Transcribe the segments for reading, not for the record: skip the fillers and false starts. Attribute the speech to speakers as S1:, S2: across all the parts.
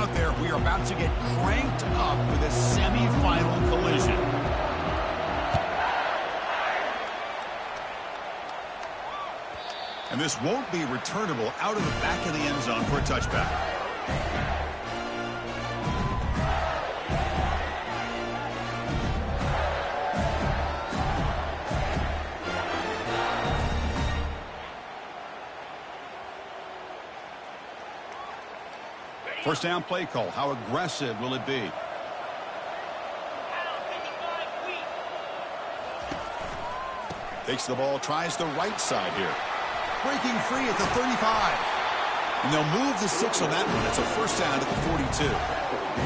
S1: out there. We are about to get cranked up with a semifinal collision. And this won't be returnable out of the back of the end zone for a touchback. First down play call. How aggressive will it be? Takes the ball, tries the right side here. Breaking free at the 35. And they'll move the 6 on that one. It's a first down at the 42.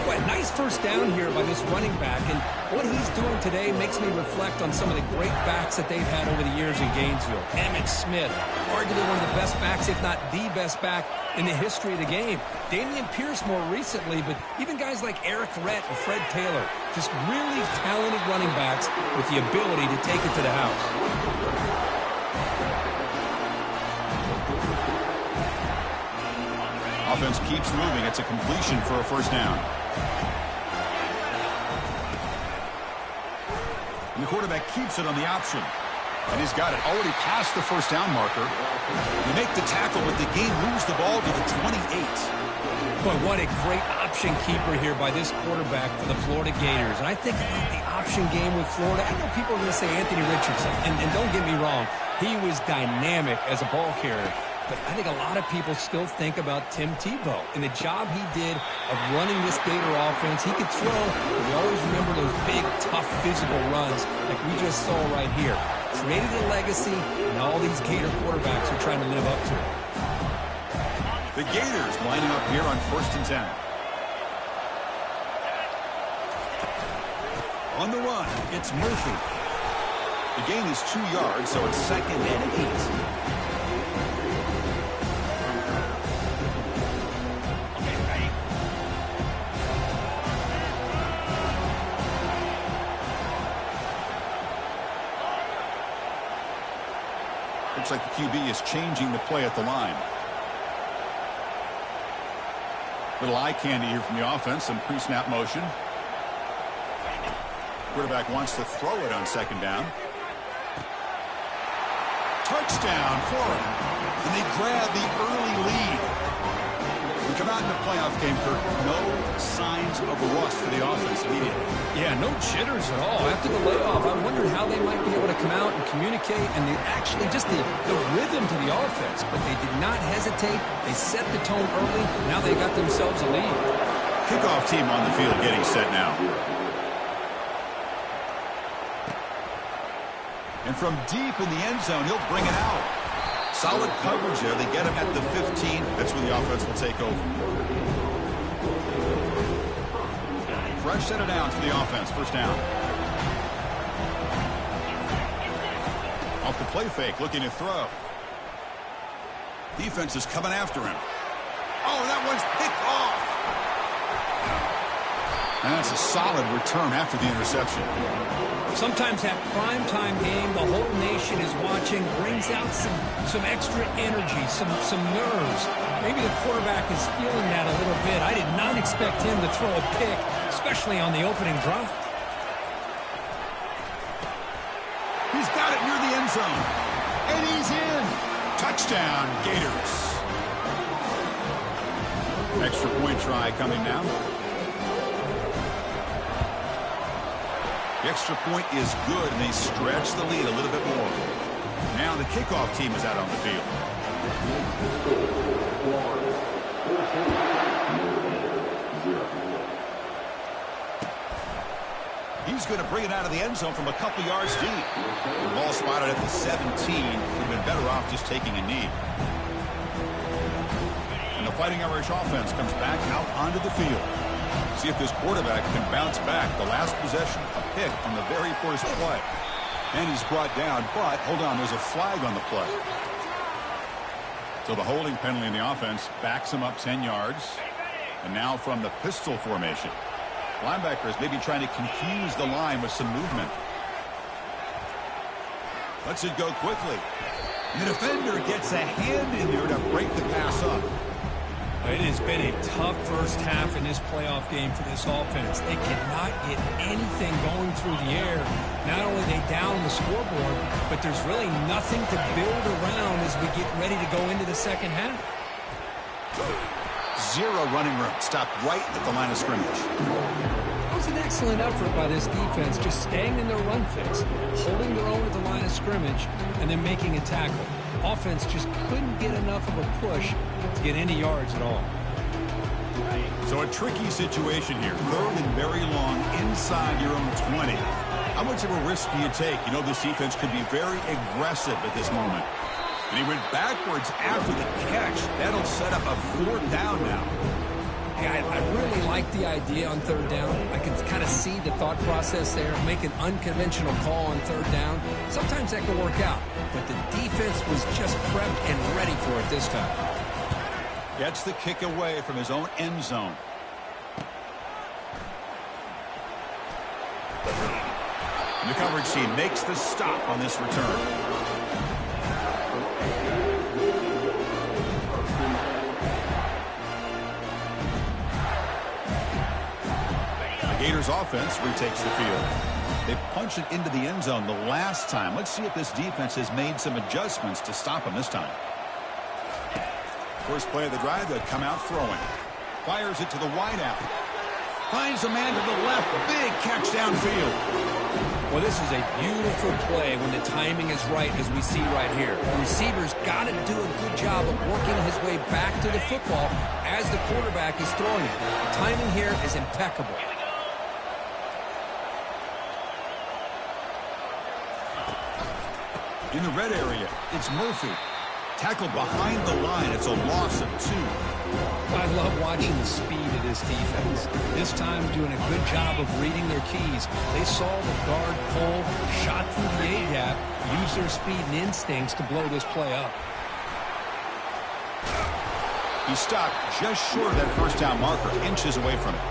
S2: Boy, nice first down here by this running back. And what he's doing today makes me reflect on some of the great backs that they've had over the years in Gainesville. Emmitt Smith, arguably one of the best backs, if not the best back in the history of the game. Damian Pierce more recently, but even guys like Eric Rhett and Fred Taylor, just really talented running backs with the ability to take it to the house.
S1: Offense keeps moving. It's a completion for a first down. And the quarterback keeps it on the option. And he's got it already past the first down marker. They make the tackle, but the game moves the ball to the 28.
S2: Boy, what a great option keeper here by this quarterback for the Florida Gators. And I think about the option game with Florida. I know people are going to say Anthony Richardson. And don't get me wrong, he was dynamic as a ball carrier. But I think a lot of people still think about Tim Tebow and the job he did of running this Gator offense. He could throw, but we always remember those big, tough, physical runs like we just saw right here. Created a legacy, and all these Gator quarterbacks are trying to live up to it.
S1: The Gators lining up here on 1st and 10. On the run, it's Murphy. The gain is 2 yards, so it's 2nd and 8. Looks like the QB is changing the play at the line. Little eye candy here from the offense, some pre-snap motion. Quarterback wants to throw it on 2nd down. Touchdown, Florida. And they grab the early lead. We come out in the playoff game, Kirk. No signs of rust for the offense immediately.
S2: Yeah, no jitters at all. After the layoff, I wondered how they might be able to come out and communicate and actually just the rhythm to the offense. But they did not hesitate. They set the tone early. Now they got themselves a lead.
S1: Kickoff team on the field getting set now. And from deep in the end zone, he'll bring it out. Solid coverage there. They get him at the 15. That's where the offense will take over. Fresh set of downs for the offense. First down. Off the play fake, looking to throw. Defense is coming after him. Oh, that one's picked off. And that's a solid return after the interception.
S2: Sometimes that primetime game, the whole nation is watching, brings out some extra energy, some nerves. Maybe the quarterback is feeling that a little bit. I did not expect him to throw a pick, especially on the opening drive.
S1: He's got it near the end zone. And he's in. Touchdown, Gators. Extra point try coming now. The extra point is good, and they stretch the lead a little bit more. Now the kickoff team is out on the field. He's going to bring it out of the end zone from a couple yards deep. The ball spotted at the 17. Would have been better off just taking a knee. And the Fighting Irish offense comes back out onto the field. See if this quarterback can bounce back. The last possession, a pick on the very first play. And he's brought down, but hold on, there's a flag on the play. So the holding penalty in the offense backs him up 10 yards. And now from the pistol formation. Linebackers maybe trying to confuse the line with some movement. Lets it go quickly. And the defender gets a hand in there to break the pass up.
S2: It has been a tough first half in this playoff game for this offense. They cannot get anything going through the air. Not only are they down the scoreboard, but there's really nothing to build around as we get ready to go into the second half.
S1: Zero running room. Stopped right at the line of scrimmage.
S2: It was an excellent effort by this defense, just staying in their run fix, holding their own at the line of scrimmage, and then making a tackle. Offense just couldn't get enough of a push to get any yards at all.
S1: So a tricky situation here. Third and very long inside your own 20. How much of a risk do you take? You know this defense could be very aggressive at this moment. And he went backwards after the catch. That'll set up a fourth down now.
S2: Yeah, I really like the idea on third down. I can kind of see the thought process there. Make an unconventional call on third down. Sometimes that can work out. But the defense was just prepped and ready for it this time.
S1: Gets the kick away from his own end zone. And the coverage team makes the stop on this return. Gators offense retakes the field. They punched it into the end zone the last time. Let's see if this defense has made some adjustments to stop them this time. First play of the drive, they'll come out throwing. Fires it to the wideout. Finds a man to the left. Big catch downfield.
S2: Well, this is a beautiful play when the timing is right, as we see right here. The receiver's got to do a good job of working his way back to the football as the quarterback is throwing it. The timing here is impeccable.
S1: In the red area, it's Murphy. Tackled behind the line. It's a loss of 2.
S2: I love watching the speed of this defense. This time doing a good job of reading their keys. They saw the guard pull, shot through the A-gap, used their speed and instincts to blow this play up.
S1: He stopped just short of that first down marker, inches away from it.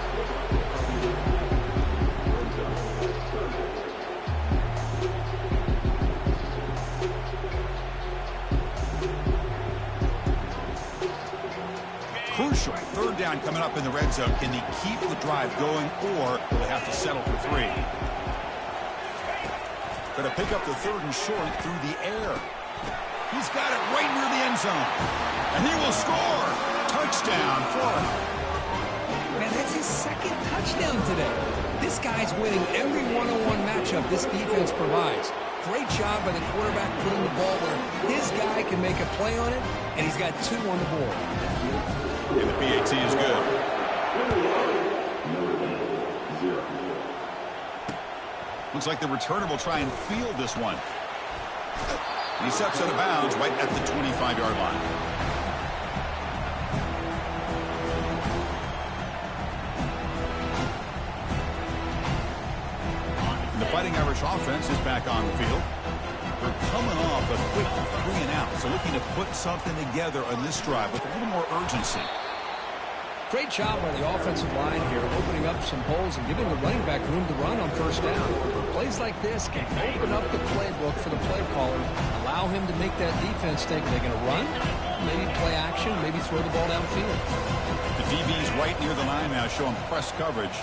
S1: Crucial. Third down coming up in the red zone. Can they keep the drive going, or will they have to settle for 3? Going to pick up the third and short through the air. He's got it right near the end zone. And he will score. Touchdown, Florida.
S2: Man, that's his second touchdown today. This guy's winning every one-on-one matchup this defense provides. Great job by the quarterback putting the ball where his guy can make a play on it, and he's got 2 on the board.
S1: And the PAT is good. Looks like the returner will try and field this one. He steps out of bounds right at the 25-yard line. And the Fighting Irish offense is back on the field. They're coming off a quick 3-and-out, so looking to put something together on this drive with a little more urgency.
S2: Great job by the offensive line here, opening up some holes and giving the running back room to run on first down. Plays like this can open up the playbook for the play caller, allow him to make that defense think they're going to run, maybe play action, maybe throw the ball downfield.
S1: The DB's right near the line now, showing press coverage.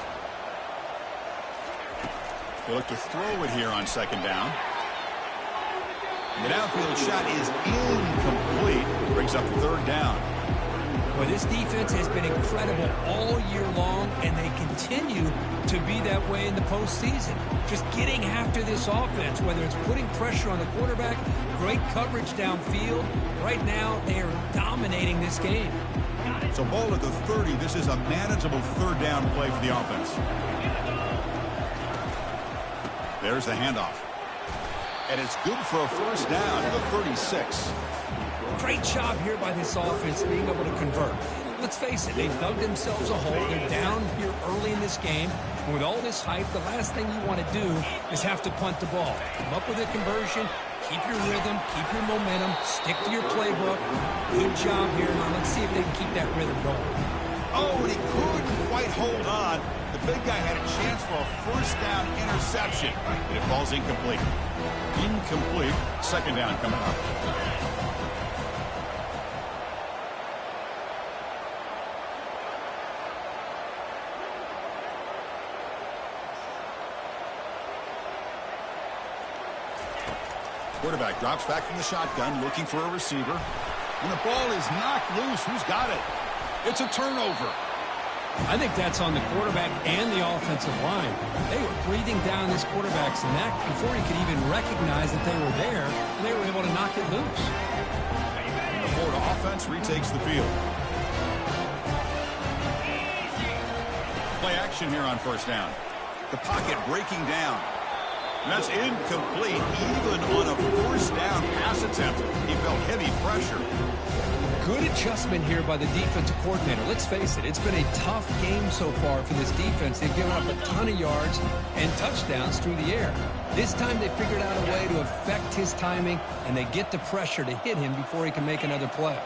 S1: They look to throw it here on second down. The downfield shot is incomplete. Brings up third down.
S2: Well, this defense has been incredible all year long, and they continue to be that way in the postseason. Just getting after this offense, whether it's putting pressure on the quarterback, great coverage downfield. Right now, they are dominating this game.
S1: So ball at the 30. This is a manageable third down play for the offense. There's the handoff. And it's good for a first down to the 36.
S2: Great job here by this offense being able to convert. Let's face it, they dug themselves a hole. They're down here early in this game. And with all this hype, the last thing you want to do is have to punt the ball. Come up with a conversion, keep your rhythm, keep your momentum, stick to your playbook. Good job here. Now let's see if they can keep that rhythm going.
S1: Oh, and he couldn't quite hold on. The big guy had a chance for a first down interception, but it falls incomplete. Incomplete. Second down coming up. Quarterback drops back from the shotgun, looking for a receiver. And the ball is knocked loose. Who's got it? It's a turnover.
S2: I think that's on the quarterback and the offensive line. They were breathing down this quarterback's neck before he could even recognize that they were there, and they were able to knock it loose.
S1: The Florida offense retakes the field. Play action here on first down. The pocket breaking down. And that's incomplete, even on a first down pass attempt. He felt heavy pressure.
S2: Good adjustment here by the defensive coordinator. Let's face it, it's been a tough game so far for this defense. They've given up a ton of yards and touchdowns through the air. This time they figured out a way to affect his timing, and they get the pressure to hit him before he can make another play.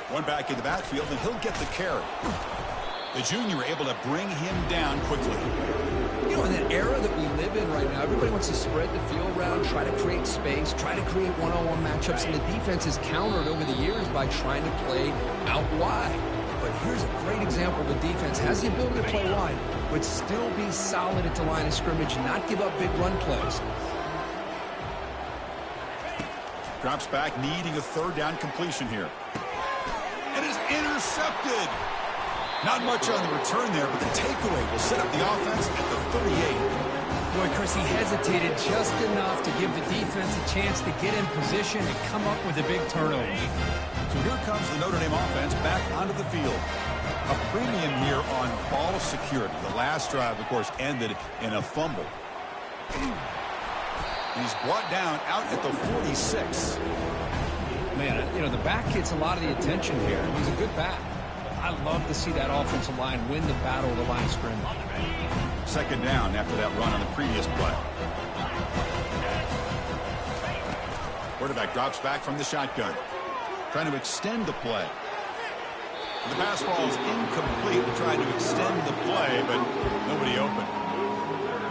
S1: One back in the backfield, and he'll get the carry. The junior able to bring him down quickly.
S2: You know, in that era that we live in right now, everybody wants to spread the field around, try to create space, try to create one-on-one matchups, and the defense is countered over the years by trying to play out wide. But here's a great example. The defense has the ability to play wide, but still be solid at the line of scrimmage and not give up big run plays.
S1: Drops back, needing a third down completion here. And is intercepted. Not much on the return there, but the takeaway will set up the offense at the 38.
S2: Boy, Chris, he hesitated just enough to give the defense a chance to get in position and come up with a big turnover.
S1: So here comes the Notre Dame offense back onto the field. A premium here on ball security. The last drive, of course, ended in a fumble. He's brought down out at the 46.
S2: Man, you know, the back gets a lot of the attention here. He's a good back. I love to see that offensive line win the battle of the line of scrimmage.
S1: Second down after that run on the previous play. Quarterback drops back from the shotgun, trying to extend the play. The pass ball is incomplete, trying to extend the play, but nobody open.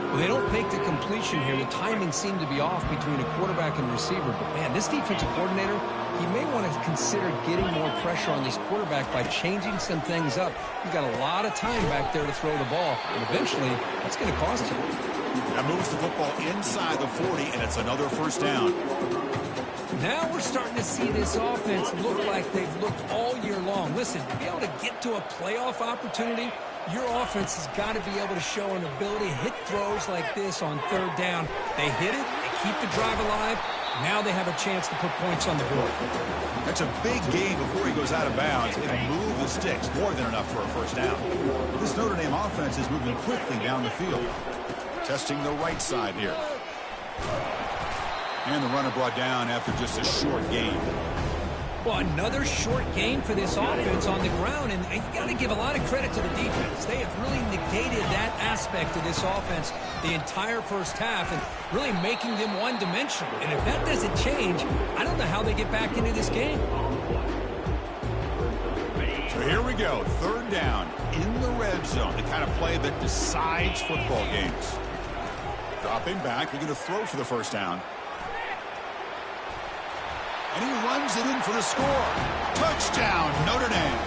S2: Well, they don't make the completion here. The timing seemed to be off between a quarterback and receiver. But, man, this defensive coordinator, he may want to consider getting more pressure on this quarterback by changing some things up. You've got a lot of time back there to throw the ball, and eventually that's going to cost you.
S1: That moves the football inside the 40, and it's another first down.
S2: Now we're starting to see this offense look like they've looked all year long. Listen, to be able to get to a playoff opportunity, your offense has got to be able to show an ability to hit throws like this on third down. They hit it, they keep the drive alive. Now they have a chance to put points on the board.
S1: That's a big gain before he goes out of bounds. It'll move the sticks more than enough for a first down. This Notre Dame offense is moving quickly down the field. Testing the right side here. And the runner brought down after just a short gain.
S2: Well, another short gain for this offense on the ground, and you got to give a lot of credit to the defense. They have really negated that aspect of this offense the entire first half and really making them one-dimensional. And if that doesn't change, I don't know how they get back into this game.
S1: So here we go, third down in the red zone, the kind of play that decides football games. Dropping back, we're going to throw for the first down. And he runs it in for the score. Touchdown, Notre Dame.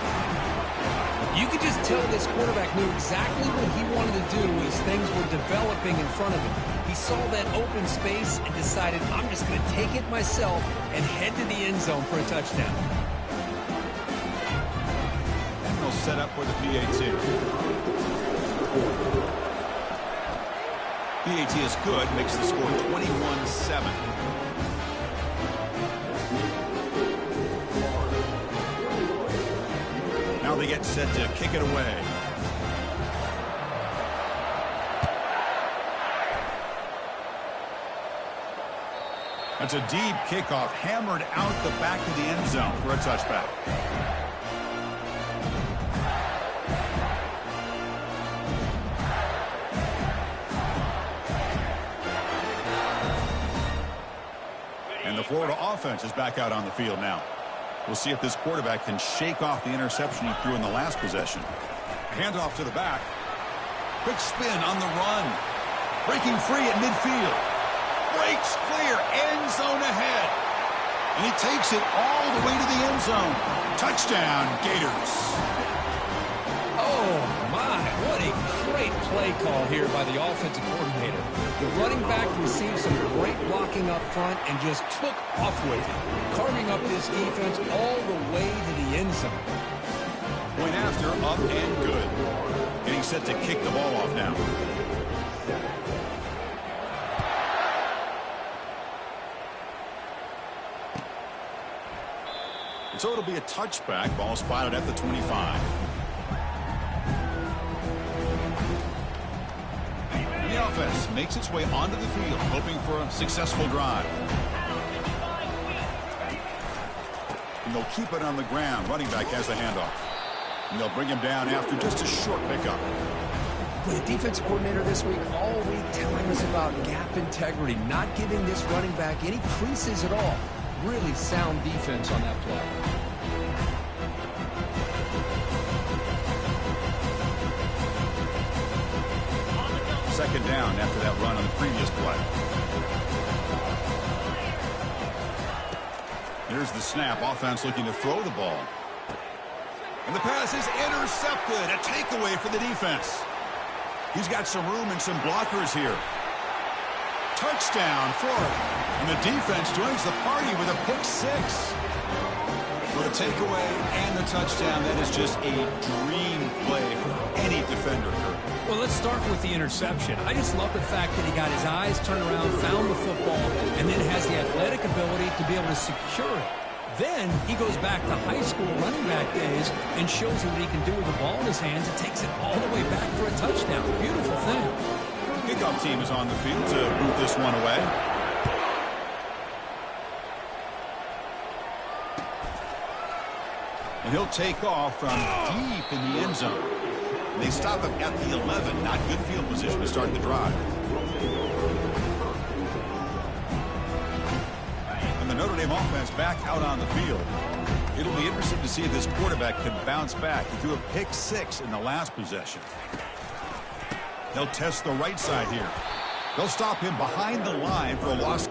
S2: You could just tell this quarterback knew exactly what he wanted to do as things were developing in front of him. He saw that open space and decided, I'm just going to take it myself and head to the end zone for a touchdown.
S1: And they'll set up for the PAT. PAT is good, makes the score 21-7. Now they get set to kick it away. That's a deep kickoff, hammered out the back of the end zone for a touchback. And the Florida offense is back out on the field now. We'll see if this quarterback can shake off the interception he threw in the last possession. Handoff to the back. Quick spin on the run. Breaking free at midfield. Breaks clear. End zone ahead. And he takes it all the way to the end zone. Touchdown, Gators.
S2: Oh, my. What a great play play call here by the offensive coordinator. The running back received some great blocking up front and just took off with it, carving up this defense all the way to the end zone.
S1: Point after, up and good. Getting set to kick the ball off now. So it'll be a touchback. Ball spotted at the 25. And the offense makes its way onto the field, hoping for a successful drive. And they'll keep it on the ground. Running back has the handoff. And they'll bring him down after just a short pickup.
S2: The defensive coordinator this week all week telling us about gap integrity, not giving this running back any creases at all. Really sound defense on that play.
S1: Second down after that run on the previous play. Here's the snap. Offense looking to throw the ball. And the pass is intercepted. A takeaway for the defense. He's got some room and some blockers here. Touchdown, Florida. And the defense joins the party with a pick six. For the takeaway and the touchdown, that is just a dream play for any defender.
S2: Well, let's start with the interception. I just love the fact that he got his eyes turned around, found the football, and then has the athletic ability to be able to secure it. Then he goes back to high school running back days and shows you what he can do with the ball in his hands and takes it all the way back for a touchdown. Beautiful thing.
S1: The kickoff team is on the field to boot this one away. And he'll take off from deep in the end zone. And they stop him at the 11. Not good field position to start the drive. And the Notre Dame offense back out on the field. It'll be interesting to see if this quarterback can bounce back. He threw a pick six in the last possession. They'll test the right side here. They'll stop him behind the line for a loss.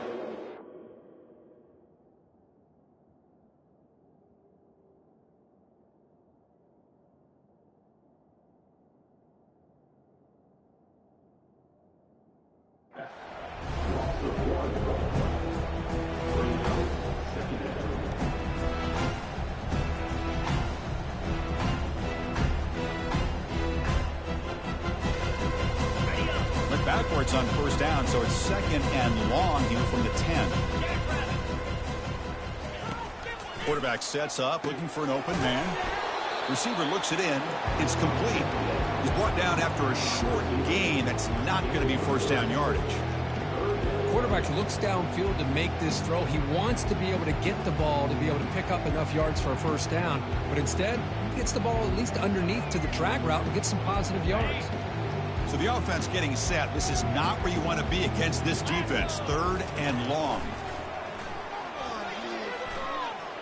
S1: Backwards on first down, so it's second and long here from the 10. Quarterback sets up, looking for an open man. Receiver looks it in. It's complete. He's brought down after a short gain. That's not going to be first down yardage.
S2: Quarterback looks downfield to make this throw. He wants to be able to get the ball to be able to pick up enough yards for a first down, but instead he gets the ball at least underneath to the drag route and gets some positive yards.
S1: So the offense getting set. This is not where you want to be against this defense. Third and long.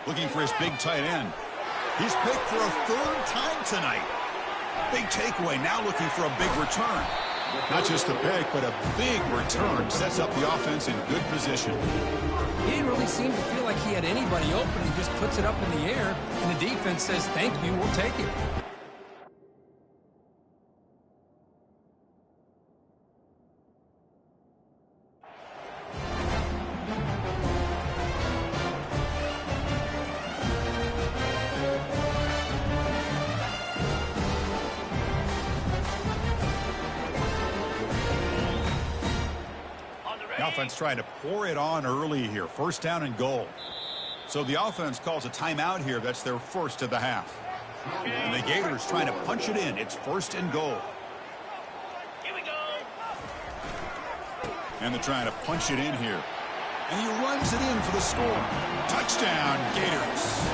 S1: Looking for his big tight end. He's picked for a third time tonight. Big takeaway. Now looking for a big return. Not just a pick, but a big return. Sets up the offense in good position.
S2: He didn't really seem to feel like he had anybody open. He just puts it up in the air, and the defense says, thank you, we'll take it.
S1: The offense trying to pour it on early here. First down and goal. So the offense calls a timeout here. That's their first of the half. And the Gators trying to punch it in. It's first and goal.
S3: Here we go.
S1: And they're trying to punch it in here. And he runs it in for the score. Touchdown, Gators.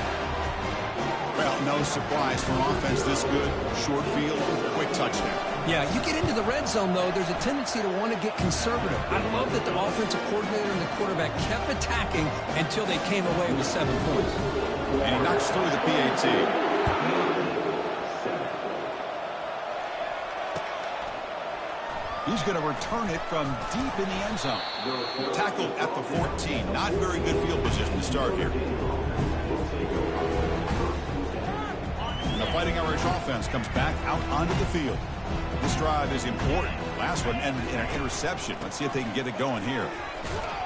S1: Well, no surprise for an offense this good. Short field, quick touchdown.
S2: Yeah, you get into the red zone, though, there's a tendency to want to get conservative. I love that the offensive coordinator and the quarterback kept attacking until they came away with 7 points.
S1: And he knocks through the PAT. He's going to return it from deep in the end zone. Tackled at the 14. Not very good field position to start here. And the Fighting Irish offense comes back out onto the field. This drive is important. Last one ended in an interception. Let's see if they can get it going here.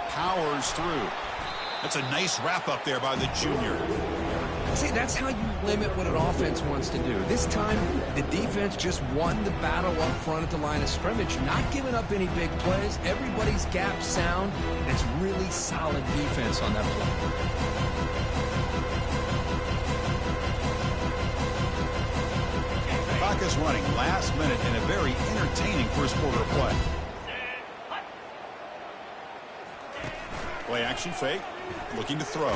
S1: Powers through. That's a nice wrap up there by the junior.
S2: See, that's how you limit what an offense wants to do. This time, the defense just won the battle up front at the line of scrimmage, not giving up any big plays. Everybody's gap sound, and it's really solid defense on that play.
S1: Clock is running last minute in a very entertaining first quarter of play. Play action fake, looking to throw.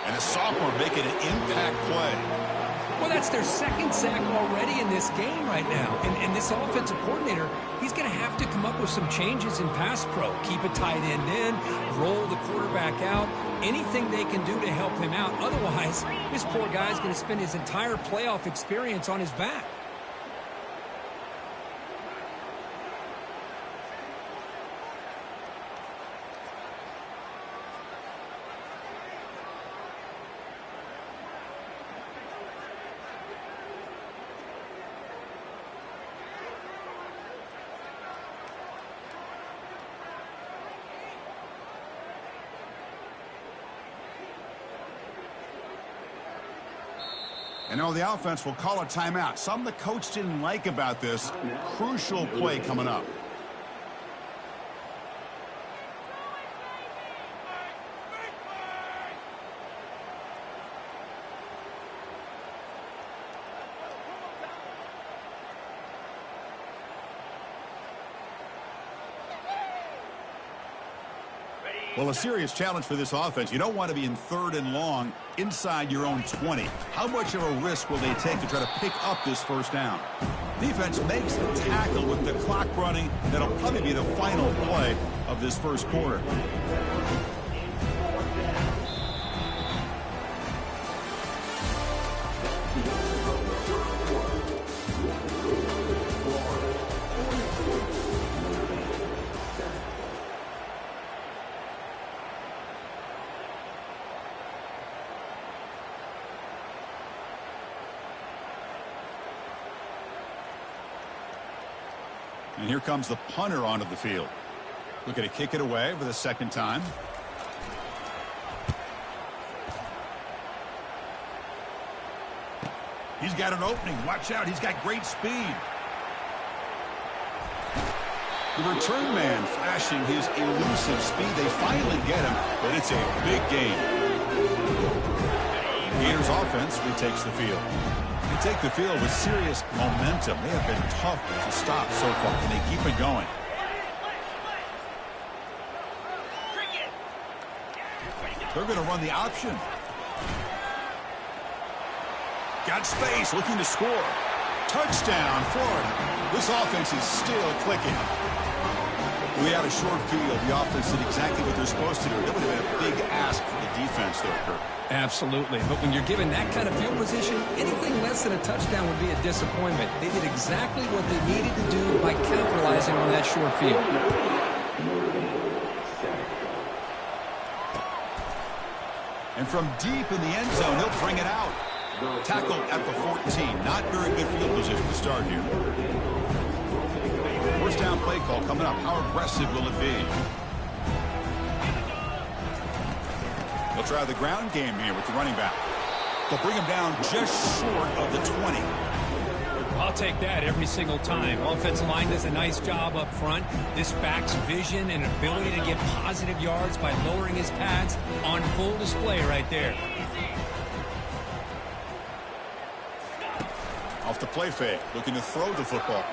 S1: And the sophomore making an impact play.
S2: Well, that's their second sack already in this game right now. And this offensive coordinator, he's going to have to come up with some changes in pass pro. Keep a tight end in, roll the quarterback out, anything they can do to help him out. Otherwise, this poor guy's going to spend his entire playoff experience on his back.
S1: And now the offense will call a timeout. Something the coach didn't like about this. Crucial play coming up. Well, a serious challenge for this offense. You don't want to be in 3rd and long inside your own 20. How much of a risk will they take to try to pick up this first down? Defense makes the tackle with the clock running. That'll probably be the final play of this first quarter. And here comes the punter onto the field. Looking to kick it away for the second time. He's got an opening. Watch out. He's got great speed. The return man flashing his elusive speed. They finally get him, but it's a big gain. Gators offense retakes the field. They take the field with serious momentum. They have been tough to stop so far, and they keep it going. They're going to run the option. Got space, looking to score. Touchdown, Florida. This offense is still clicking. We had a short field. The offense did exactly what they're supposed to do. That would have been a big ask for the defense there, Kirk.
S2: Absolutely. But when you're given that kind of field position, anything less than a touchdown would be a disappointment. They did exactly what they needed to do by capitalizing on that short field.
S1: And from deep in the end zone, he'll bring it out. Tackle at the 14. Not very good field position to start here. First down play call coming up. How aggressive will it be? They'll try the ground game here with the running back. They'll bring him down just short of the 20.
S2: I'll take that every single time. Offensive line does a nice job up front. This back's vision and ability to get positive yards by lowering his pads on full display right there.
S1: Off the play fake, looking to throw the football.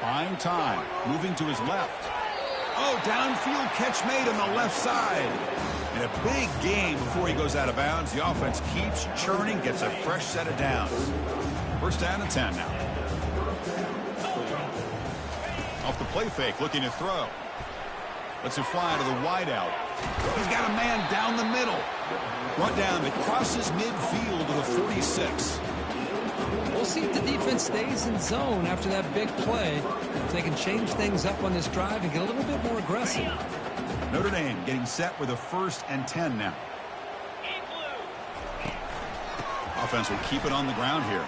S1: Buying time, moving to his left. Oh, downfield catch made on the left side. And a big gain before he goes out of bounds. The offense keeps churning, gets a fresh set of downs. First down and 10 now. Off the play fake, looking to throw. Lets it fly to the wideout. He's got a man down the middle. Brought down that crosses midfield to the 46.
S2: We'll see if the defense stays in zone after that big play. If they can change things up on this drive and get a little bit more aggressive.
S1: Notre Dame getting set with a 1st and 10 now. Offense will keep it on the ground here.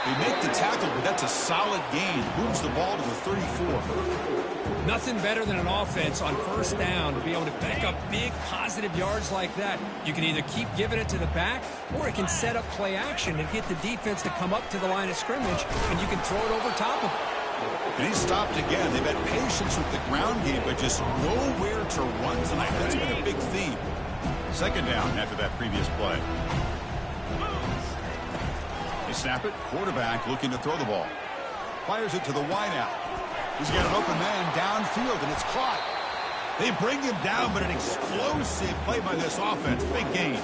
S1: They make the tackle, but that's a solid gain. Moves the ball to the 34.
S2: Nothing better than an offense on first down to be able to pick up big positive yards like that. You can either keep giving it to the back, or it can set up play action and get the defense to come up to the line of scrimmage, and you can throw it over top of it.
S1: And he stopped again. They've had patience with the ground game, but just nowhere to run tonight. That's been a big theme. Second down after that previous play. They snap it. Quarterback looking to throw the ball. Fires it to the wideout. He's got an open man downfield, and it's caught. They bring him down, but an explosive play by this offense. Big gain.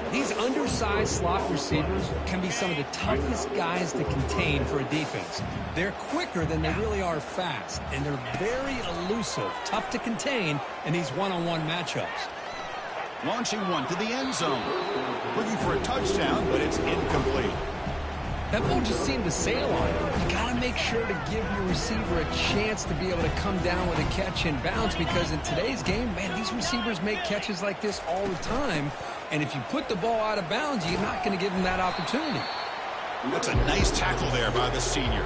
S2: These undersized slot receivers can be some of the toughest guys to contain for a defense. They're quicker than they really are fast, and they're very elusive, tough to contain in these one-on-one matchups.
S1: Launching one to the end zone. Looking for a touchdown, but it's incomplete.
S2: That ball just seemed to sail on him. You got to make sure to give your receiver a chance to be able to come down with a catch and bounce, because in today's game, man, these receivers make catches like this all the time. And if you put the ball out of bounds, you're not going to give them that opportunity.
S1: That's a nice tackle there by the senior.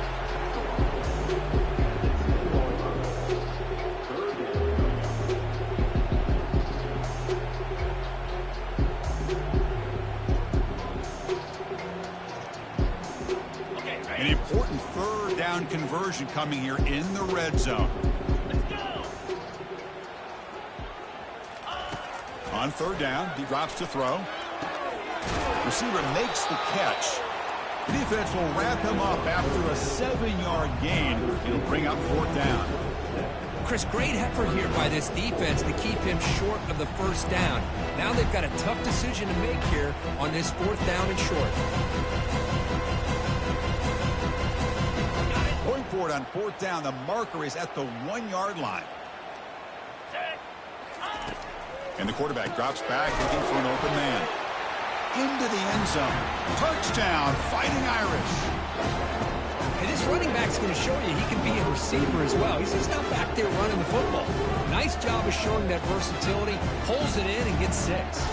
S1: An important third down conversion coming here in the red zone. On third down, he drops to throw. Receiver makes the catch. The defense will wrap him up after a 7-yard gain. He'll bring up fourth down.
S2: Chris, great effort here by this defense to keep him short of the first down. Now they've got a tough decision to make here on this fourth down and short.
S1: Going for it on fourth down, the marker is at the 1-yard line. And the quarterback drops back looking for an open man. Into the end zone. Touchdown, Fighting Irish.
S2: And this running back's going to show you he can be a receiver as well. He's just not back there running the football. Nice job of showing that versatility. Pulls it in and gets 6.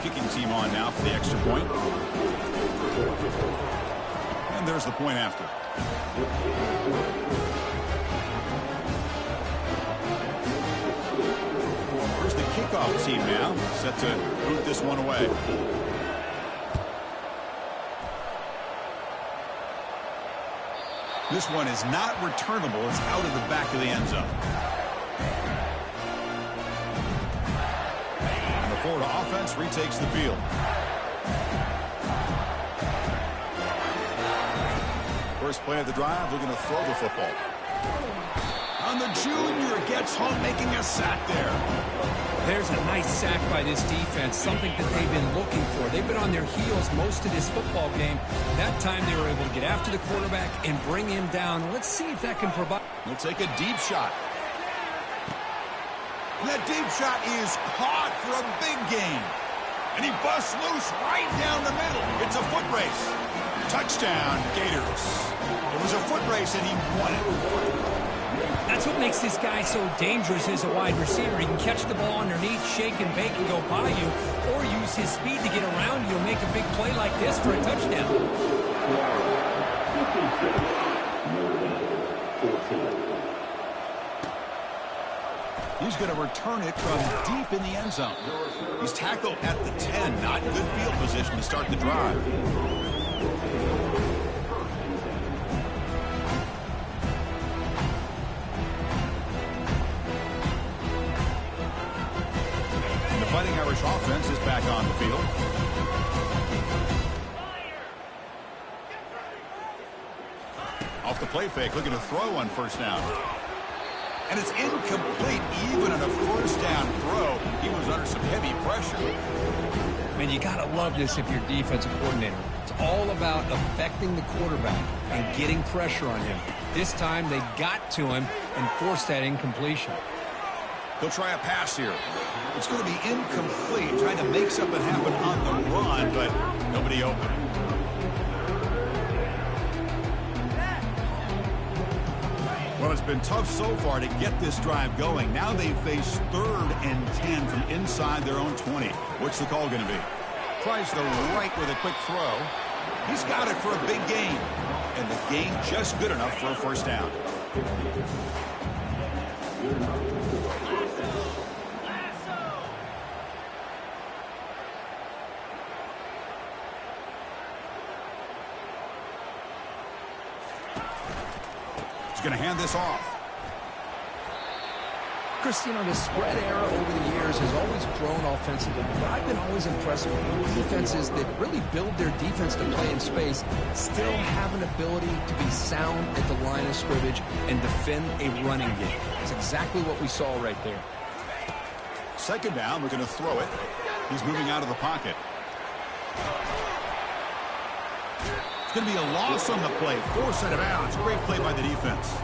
S1: Kicking team on now for the extra point. And there's the point after. Here's the kickoff team now, set to boot this one away. This one is not returnable. It's out of the back of the end zone. And the Florida offense retakes the field. First play of the drive, looking to throw the football. On the junior, gets home, making a sack there.
S2: There's a nice sack by this defense, something that they've been looking for. They've been on their heels most of this football game. That time they were able to get after the quarterback and bring him down. Let's see if that can provide.
S1: He'll take a deep shot. And that deep shot is caught for a big gain. And he busts loose right down the middle. It's a foot race. Touchdown, Gators. It was a foot race and he won it.
S2: That's what makes this guy so dangerous as a wide receiver. He can catch the ball underneath, shake and bake and go by you, or use his speed to get around you and make a big play like this for a touchdown.
S1: He's going to return it from deep in the end zone. He's tackled at the 10. Not good field position to start the drive. Fighting Irish offense is back on the field. Off the play fake, looking to throw on first down. And it's incomplete. Even on a first down throw, he was under some heavy pressure.
S2: Man, you got to love this if you're a defensive coordinator. It's all about affecting the quarterback and getting pressure on him. This time they got to him and forced that incompletion.
S1: They'll try a pass here. It's going to be incomplete, trying to make something happen on the run, but nobody open. Well, it's been tough so far to get this drive going. Now they face 3rd and 10 from inside their own 20. What's the call going to be? Tries the right with a quick throw. He's got it for a big gain. And the gain just good enough for a first down. He's going to hand this off.
S2: Chris, you know, the spread era over the years has always grown offensively, but I've been always impressed with defenses that really build their defense to play in space, still have an ability to be sound at the line of scrimmage and defend a running game. That's exactly what we saw right there.
S1: Second down, we're going to throw it. He's moving out of the pocket. It's going to be a loss on the play. Force out of bounds. Great play by the defense.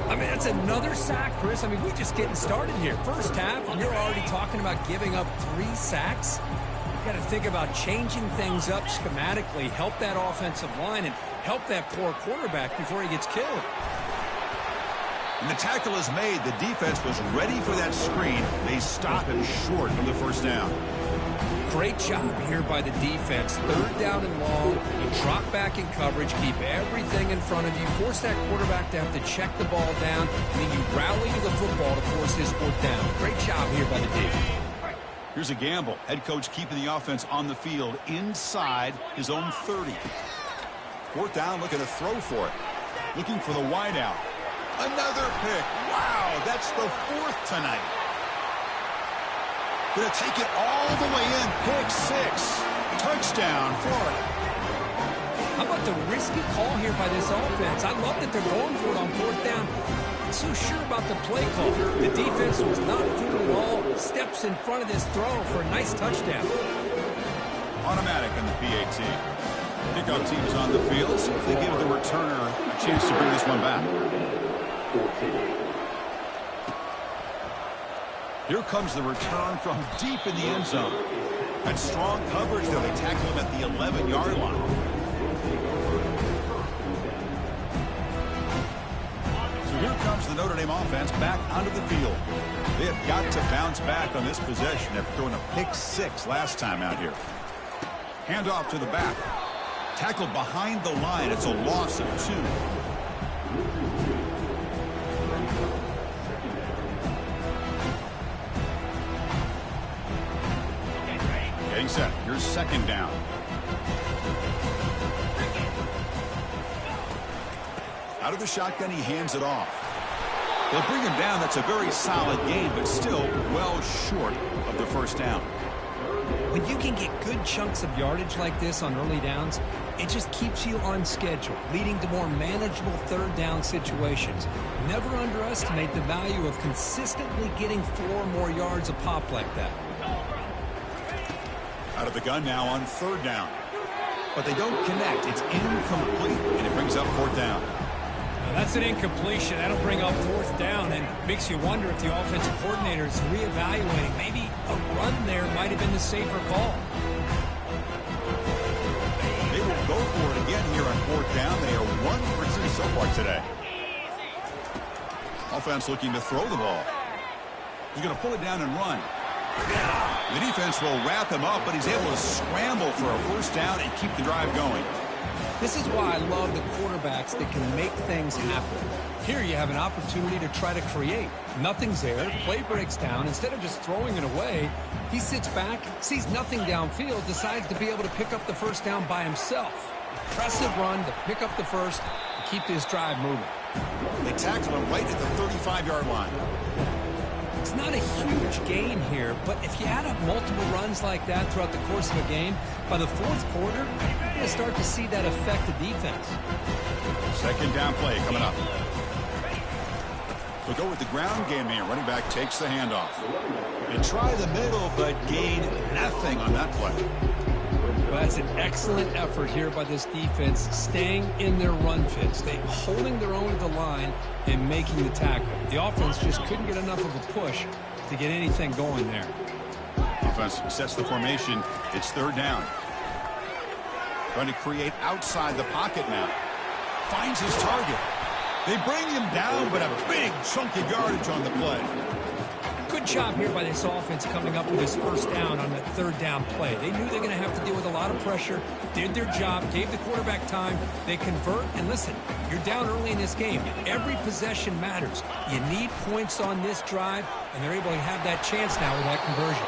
S2: I mean, that's another sack, Chris. I mean, we're just getting started here. First half, and you're already talking about giving up 3 sacks. You've got to think about changing things up schematically, help that offensive line, and help that poor quarterback before he gets killed.
S1: And the tackle is made. The defense was ready for that screen. They stop him short of the first down.
S2: Great job here by the defense. Third down and long. You drop back in coverage, keep everything in front of you, force that quarterback to have to check the ball down, and then you rally to the football to force his fourth down. Great job here by the D.
S1: Here's a gamble. Head coach keeping the offense on the field inside his own 30. Fourth down, looking to throw for it. Looking for the wideout. Another pick. Wow, that's the 4th tonight. Going to take it all the way in. Pick 6. Touchdown, Florida.
S2: How about the risky call here by this offense? I love that they're going for it on 4th down. Not so sure about the play call. The defense was not fooled at all. Steps in front of this throw for a nice touchdown.
S1: Automatic on the PAT. Kickoff team is on the field. See if they give the returner a chance to bring this one back. Here comes the return from deep in the end zone. That strong coverage, though. They tackle him at the 11-yard line. So here comes the Notre Dame offense back onto the field. They have got to bounce back on this possession after throwing a pick 6 last time out here. Handoff to the back. Tackled behind the line. It's a loss of 2. Getting set. Here's second down. Out of the shotgun, he hands it off. They'll bring him down. That's a very solid gain, but still well short of the first down.
S2: When you can get good chunks of yardage like this on early downs, it just keeps you on schedule, leading to more manageable third down situations. Never underestimate the value of consistently getting 4 or more yards a pop like that.
S1: Out of the gun now on 3rd down. But they don't connect. It's incomplete, and it brings up 4th down.
S2: Now that's an incompletion. That'll bring up 4th down and makes you wonder if the offensive coordinator is reevaluating. Maybe a run there might have been the safer call.
S1: They will go for it again here on 4th down. They are 1 for 2 so far today. Offense looking to throw the ball. He's going to pull it down and run. The defense will wrap him up, but he's able to scramble for a first down and keep the drive going.
S2: This is why I love the quarterbacks that can make things happen. Here you have an opportunity to try to create. Nothing's there. Play breaks down. Instead of just throwing it away, he sits back, sees nothing downfield, decides to be able to pick up the first down by himself. Impressive run to pick up the first and keep this drive moving.
S1: They tackle him right at the 35-yard line.
S2: It's not a huge gain here, but if you add up multiple runs like that throughout the course of a game, by the 4th quarter, you're going to start to see that affect the defense.
S1: Second down play coming up. We'll go with the ground game here. Running back takes the handoff. And try the middle, but gain nothing on that play.
S2: Well, that's an excellent effort here by this defense, staying in their run fit, holding their own at the line and making the tackle. The offense just couldn't get enough of a push to get anything going there.
S1: Offense sets the formation. It's 3rd down. Trying to create outside the pocket now. Finds his target. They bring him down, but a big chunk of yardage on the play.
S2: Good job here by this offense coming up with this first down on that third down play. They knew they were going to have to deal with a lot of pressure, did their job, gave the quarterback time. They convert, and listen, you're down early in this game. Every possession matters. You need points on this drive, and they're able to have that chance now with that conversion.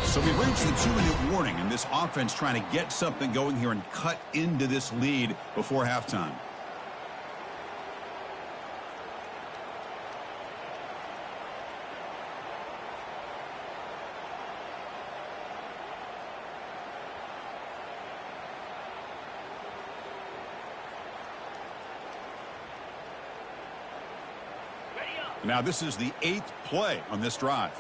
S1: So we've reached the 2-minute warning, and this offense trying to get something going here and cut into this lead before halftime. Now this is the 8th play on this drive.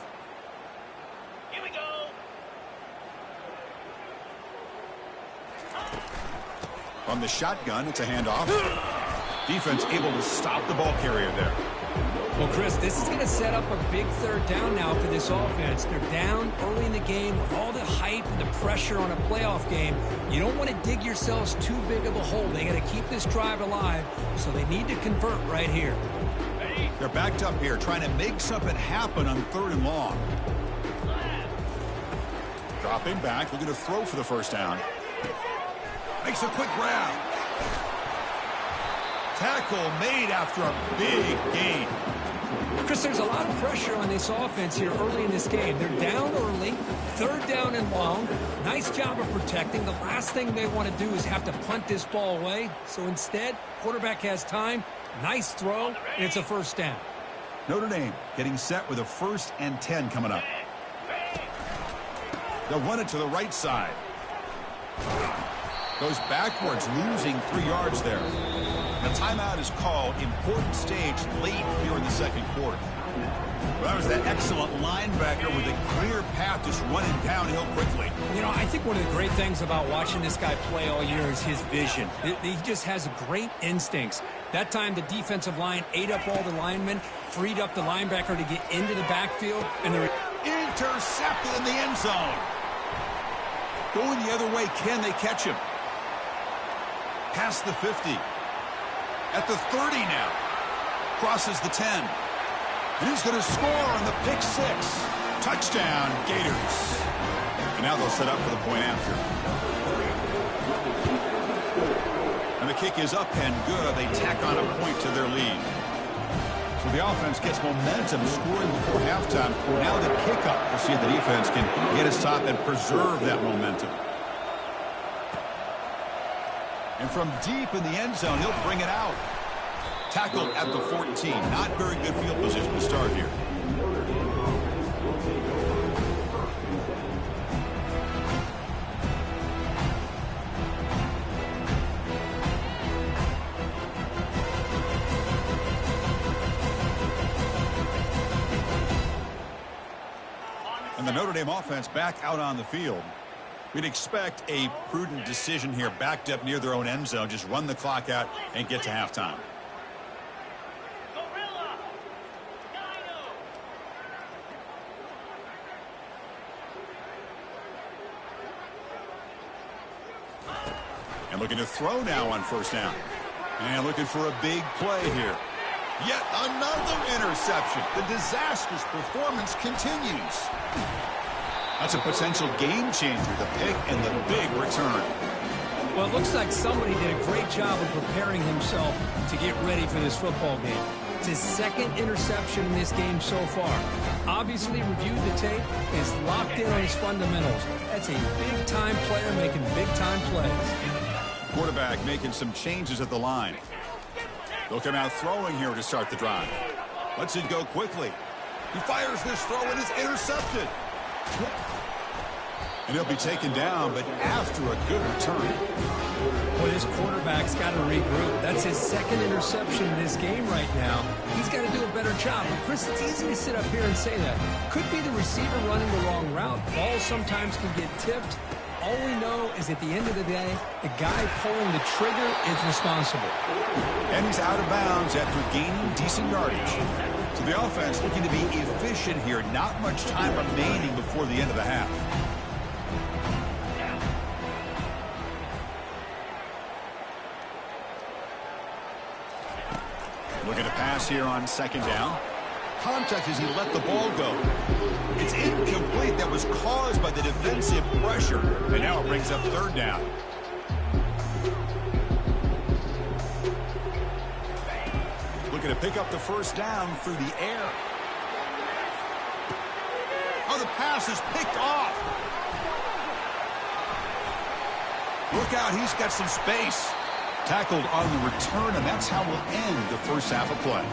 S1: On the shotgun, it's a handoff. Defense able to stop the ball carrier there.
S2: Well, Chris, this is going to set up a big third down now for this offense. They're down early in the game with all the hype and the pressure on a playoff game. You don't want to dig yourselves too big of a hole. They got to keep this drive alive, so they need to convert right here.
S1: They're backed up here, trying to make something happen on 3rd and long. Dropping back, looking to throw for the first down. Makes a quick grab. Tackle made after a big gain.
S2: Chris, there's a lot of pressure on this offense here early in this game. They're down early, 3rd down and long. Nice job of protecting. The last thing they want to do is have to punt this ball away. So instead, quarterback has time. Nice throw, and it's a first down.
S1: Notre Dame getting set with a 1st and 10 coming up. They'll run it to the right side. Goes backwards, losing 3 yards there. The timeout is called. Important stage late here in the second quarter. Well, that was that excellent linebacker with a clear path just running downhill quickly.
S2: You know, I think one of the great things about watching this guy play all year is his vision. He just has great instincts. That time, the defensive line ate up all the linemen, freed up the linebacker to get into the backfield, and they're
S1: intercepted in the end zone. Going the other way, can they catch him? Past the 50. At the 30 now. Crosses the 10. And he's going to score on the pick 6. Touchdown, Gators. And now they'll set up for the point after. And the kick is up and good. They tack on a point to their lead. So the offense gets momentum, scoring before halftime. Now the kickoff. We'll see if the defense can get a stop and preserve that momentum. And from deep in the end zone, he'll bring it out. Tackled at the 14. Not very good field position to start here. And the Notre Dame offense back out on the field. We'd expect a prudent decision here, backed up near their own end zone. Just run the clock out and get to halftime. And looking to throw now on first down. And looking for a big play here. Yet another interception. The disastrous performance continues. That's a potential game changer, the pick and the big return.
S2: Well, it looks like somebody did a great job of preparing himself to get ready for this football game. It's his 2nd interception in this game so far. Obviously reviewed the tape, is locked in on his fundamentals. That's a big-time player making big-time plays.
S1: Quarterback making some changes at the line. They'll come out throwing here to start the drive. Lets it go quickly. He fires this throw and is intercepted. And he'll be taken down, but after a good return.
S2: Boy, this quarterback's got to regroup. That's his 2nd interception in this game right now. He's got to do a better job. But Chris, it's easy to sit up here and say that. Could be the receiver running the wrong route. Balls sometimes can get tipped. All we know is at the end of the day, the guy pulling the trigger is responsible.
S1: And he's out of bounds after gaining decent yardage. So the offense looking to be efficient here. Not much time remaining before the end of the half. Looking to pass here on second down. Contact as he let the ball go. It's incomplete. That was caused by the defensive pressure. And now it brings up third down. Looking to pick up the first down through the air. Oh, the pass is picked off. Look out, he's got some space. Tackled on the return, and that's how we'll end the first half of play.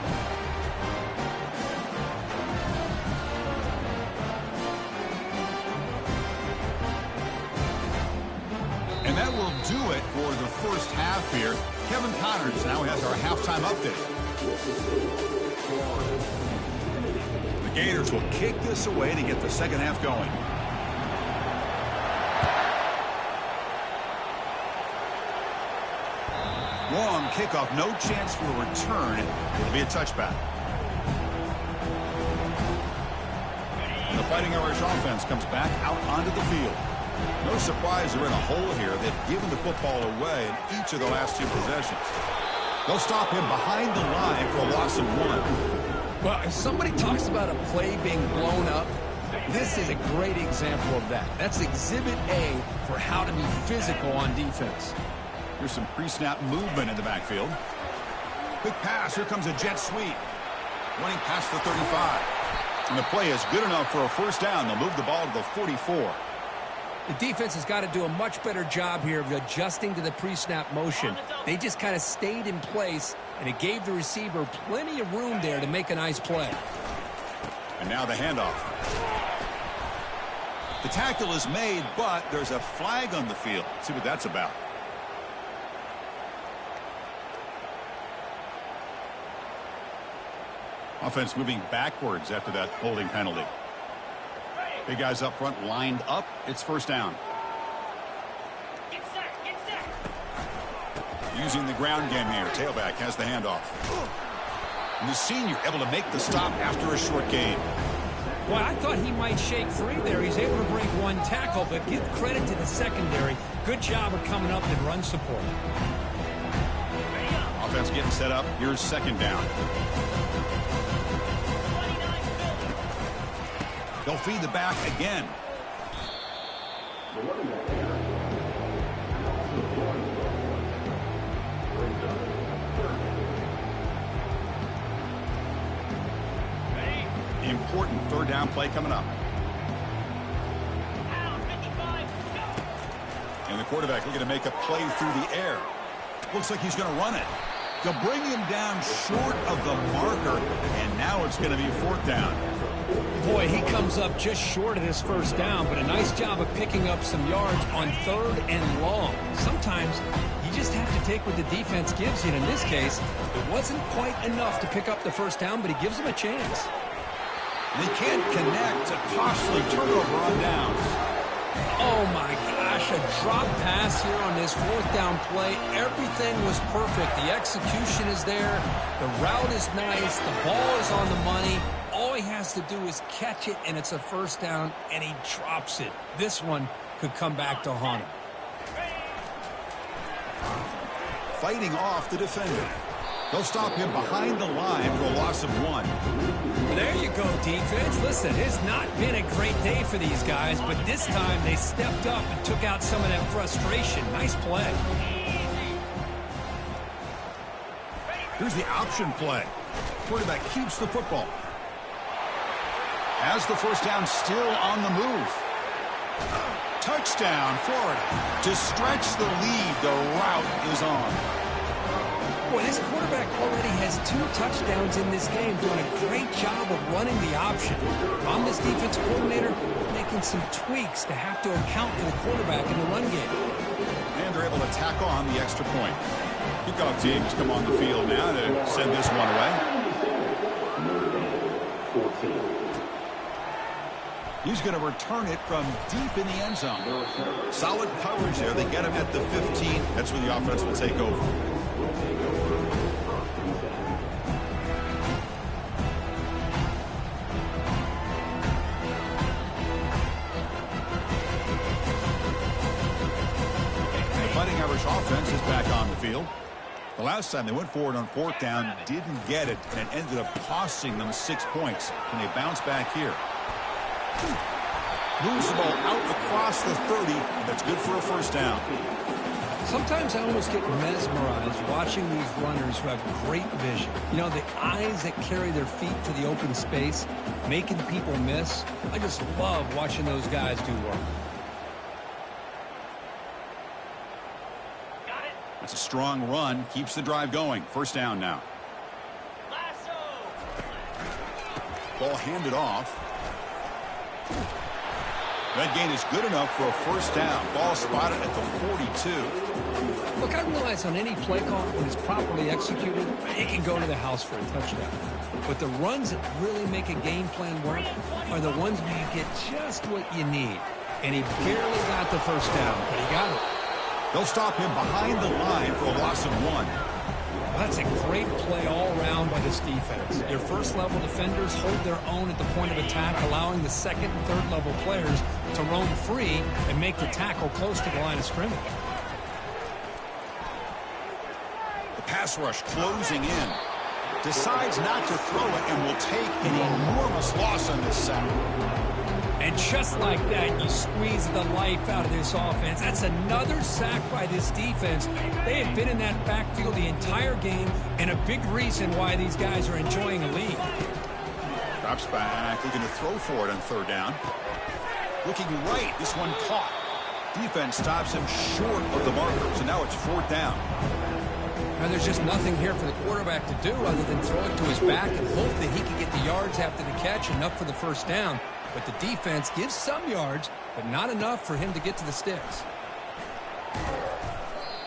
S1: And that will do it for the first half here. Kevin Connors now has our halftime update. The Gators will kick this away to get the second half going. Long kickoff, no chance for a return. It'll be a touchback. The Fighting Irish offense comes back out onto the field. No surprise they're in a hole here. They've given the football away in each of the last two possessions. They'll stop him behind the line for a loss of 1.
S2: Well, if somebody talks about a play being blown up, this is a great example of that. That's exhibit A for how to be physical on defense.
S1: Here's some pre-snap movement in the backfield. Quick pass. Here comes a jet sweep. Running past the 35. And the play is good enough for a first down. They'll move the ball to the 44.
S2: The defense has got to do a much better job here of adjusting to the pre-snap motion. They just kind of stayed in place, and it gave the receiver plenty of room there to make a nice play.
S1: And now the handoff. The tackle is made, but there's a flag on the field. Let's see what that's about. Offense moving backwards after that holding penalty. Big guys up front lined up. It's first down.
S3: Get set, get set.
S1: Using the ground game here. Tailback has the handoff. And the senior able to make the stop after a short gain.
S2: Well, I thought he might shake free there. He's able to break one tackle, but give credit to the secondary. Good job of coming up and run support.
S1: Offense getting set up. Here's second down. They'll feed the back again. Important third down play coming up. And the quarterback looking to make a play through the air. Looks like he's going to run it. They'll bring him down short of the marker, and now it's going to be fourth down.
S2: Boy, he comes up just short of this first down, but a nice job of picking up some yards on third and long. Sometimes you just have to take what the defense gives you. And in this case, it wasn't quite enough to pick up the first down, but he gives them a chance.
S1: They can't connect. A costly turnover on downs.
S2: Oh, my gosh, a drop pass here on this fourth down play. Everything was perfect. The execution is there. The route is nice. The ball is on the money. All he has to do is catch it, and it's a first down, and he drops it. This one could come back to haunt him.
S1: Fighting off the defender. They'll stop him behind the line for a loss of 1.
S2: Well, there you go, defense. Listen, it's not been a great day for these guys, but this time they stepped up and took out some of that frustration. Nice play.
S1: Here's the option play. Quarterback keeps the football. Has the first down still on the move. Touchdown, Florida. To stretch the lead, the route is on.
S2: Boy, this quarterback already has 2 touchdowns in this game, doing a great job of running the option. If I'm this defense coordinator, making some tweaks to have to account for the quarterback in the run game.
S1: And they're able to tack on the extra point. Kickoff teams come on the field now to send this one away. He's going to return it from deep in the end zone. Solid coverage there. They get him at the 15. That's where the offense will take over. The Fighting Irish offense is back on the field. The last time they went forward on 4th down, didn't get it, and it ended up costing them 6 points. And they bounce back here. Moves the ball out across the 30, and that's good for a 1st down.
S2: Sometimes I almost get mesmerized watching these runners who have great vision. You know, the eyes that carry their feet to the open space, making people miss. I just love watching those guys do work. It's a strong run, keeps the drive going. 1st down now. Ball handed off. That gain is good enough for a 1st down. Ball spotted at the 42. Look, I realize on any play call, when it's properly executed, it can go to the house for a touchdown. But the runs that really make a game plan work are the ones where you get just what you need. And he barely got the 1st down, but he got it.
S1: They'll stop him behind the line for a loss of 1.
S2: That's a great play all around by this defense. Your 1st-level defenders hold their own at the point of attack, allowing the 2nd and 3rd-level players to roam free and make the tackle close to the line of scrimmage.
S1: The pass rush closing in. Decides not to throw it and will take an enormous loss on this sack.
S2: And just like that, you squeeze the life out of this offense. That's another sack by this defense. They have been in that backfield the entire game, and a big reason why these guys are enjoying a lead.
S1: Drops back, looking to throw for it on 3rd down. Looking right, this one caught. Defense stops him short of the marker, so now it's 4th down.
S2: Now there's just nothing here for the quarterback to do other than throw it to his back and hope that he can get the yards after the catch, enough for the 1st down. But the defense gives some yards, but not enough for him to get to the sticks.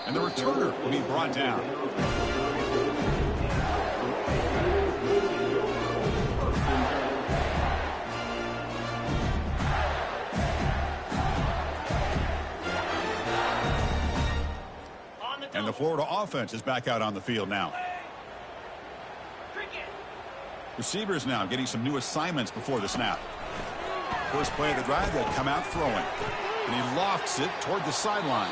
S1: And the returner will be brought down. And the Florida offense is back out on the field now. Receivers now getting some new assignments before the snap. First play of the drive, they'll come out throwing. And he lofts it toward the sideline.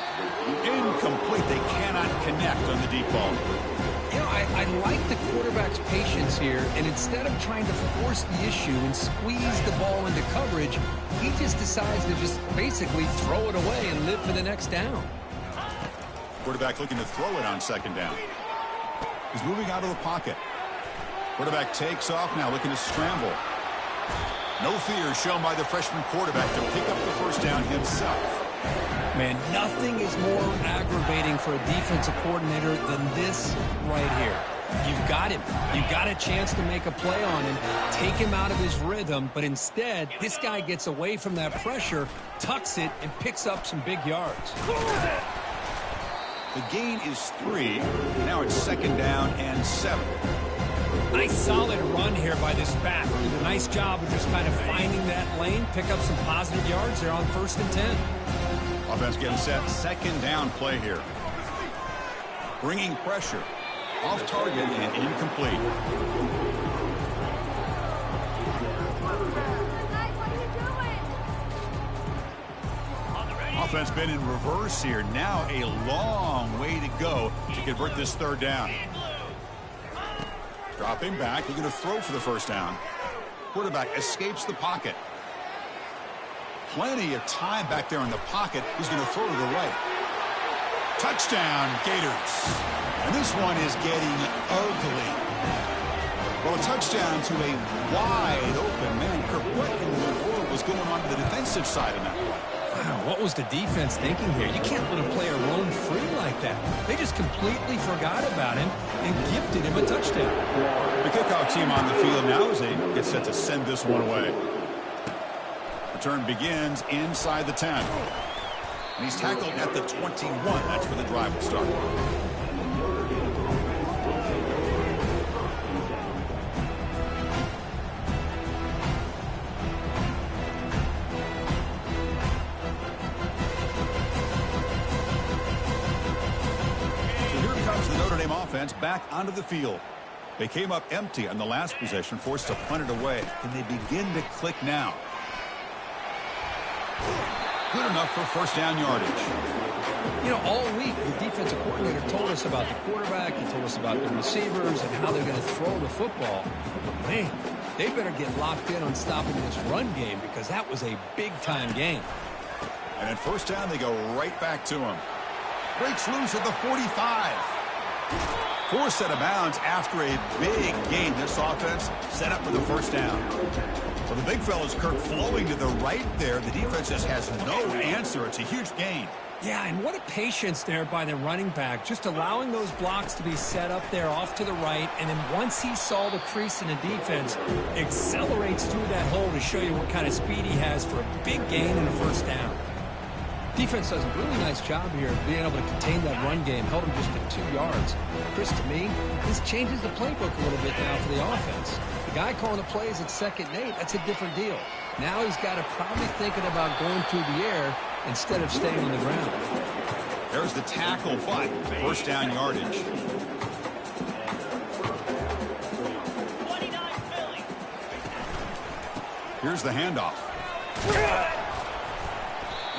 S1: Incomplete. They cannot connect on the deep ball.
S2: You know, I like the quarterback's patience here, and instead of trying to force the issue and squeeze the ball into coverage, he just decides to just basically throw it away and live for the next down.
S1: Quarterback looking to throw it on 2nd down. He's moving out of the pocket. Quarterback takes off now, looking to scramble. No fear shown by the freshman quarterback to pick up the 1st down himself.
S2: Man, nothing is more aggravating for a defensive coordinator than this right here. You've got him. You've got a chance to make a play on him, take him out of his rhythm, but instead, this guy gets away from that pressure, tucks it, and picks up some big yards.
S1: The gain is 3. Now it's 2nd down and 7.
S2: Nice solid run here by this back. Did a nice job of just kind of finding that lane, pick up some positive yards there on 1st and 10.
S1: Offense getting set. 2nd down play here. Bringing pressure. Off target and incomplete. Offense been in reverse here. Now a long way to go to convert this 3rd down. Dropping back, looking to throw for the 1st down. Quarterback escapes the pocket. Plenty of time back there in the pocket. He's going to throw to the right. Touchdown, Gators. And this one is getting ugly. Well, a touchdown to a wide open man. Kirk, what in the world was going on to the defensive side of that play?
S2: Wow, what was the defense thinking here? You can't let a player roam free like that. They just completely forgot about him and gifted him a touchdown.
S1: The kickoff team on the field now as they get set to send this one away. Return begins inside the 10. And he's tackled at the 21. That's where the drive will start. same offense back onto the field. They came up empty on the last possession, forced to punt it away. Can they begin to click now? Good enough for first down yardage.
S2: You know, all week, the defensive coordinator told us about the quarterback. He told us about the receivers and how they're going to throw the football. But, man, they better get locked in on stopping this run game because that was a big-time game.
S1: And at first down, they go right back to him. Breaks loose at the 45. Forced out of bounds after a big gain. This offense set up for the first down. Well, the big fella's Kirk flowing to the right there. The defense just has no answer. It's a huge gain.
S2: Yeah, and what a patience there by the running back, just allowing those blocks to be set up there off to the right, and then once he saw the crease in the defense, accelerates through that hole to show you what kind of speed he has for a big gain and a first down. Defense does a really nice job here of being able to contain that run game, held him just at 2 yards. Chris, to me, this changes the playbook a little bit now for the offense. The guy calling the plays at 2nd and 8, that's a different deal. Now he's got to probably thinking about going through the air instead of staying on the ground.
S1: There's the tackle, but first down yardage.
S3: 29 Philly.
S1: Here's the handoff.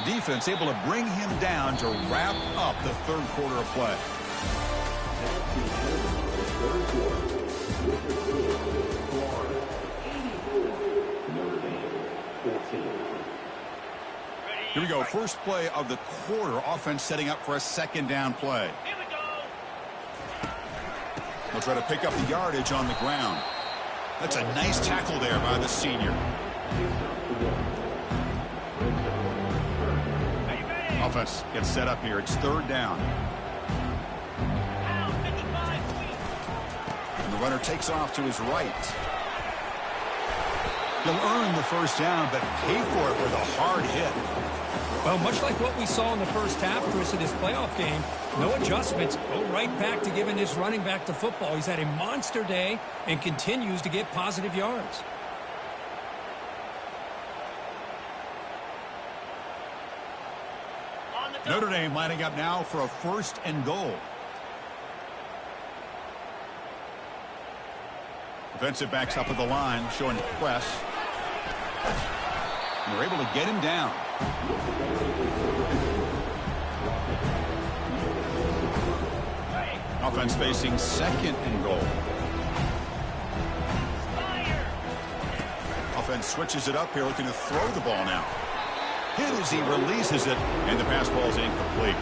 S1: Defense able to bring him down to wrap up the third quarter of play. Here we go. First play of the quarter. Offense setting up for a second down play.
S3: Here we go.
S1: They'll try to pick up the yardage on the ground. That's a nice tackle there by the senior. Offense gets set up here. It's third down. And the runner takes off to his right. He'll earn the first down, but pay for it with a hard hit.
S2: Well, much like what we saw in the first half, Chris, of this playoff game, no adjustments. Go right back to giving this running back the football. He's had a monster day and continues to get positive yards.
S1: Notre Dame lining up now for a 1st and goal. Defensive backs up at the line, showing press. And they're able to get him down. Offense facing 2nd and goal. Offense switches it up here, looking to throw the ball now. Hit as he releases it, and the pass ball is incomplete.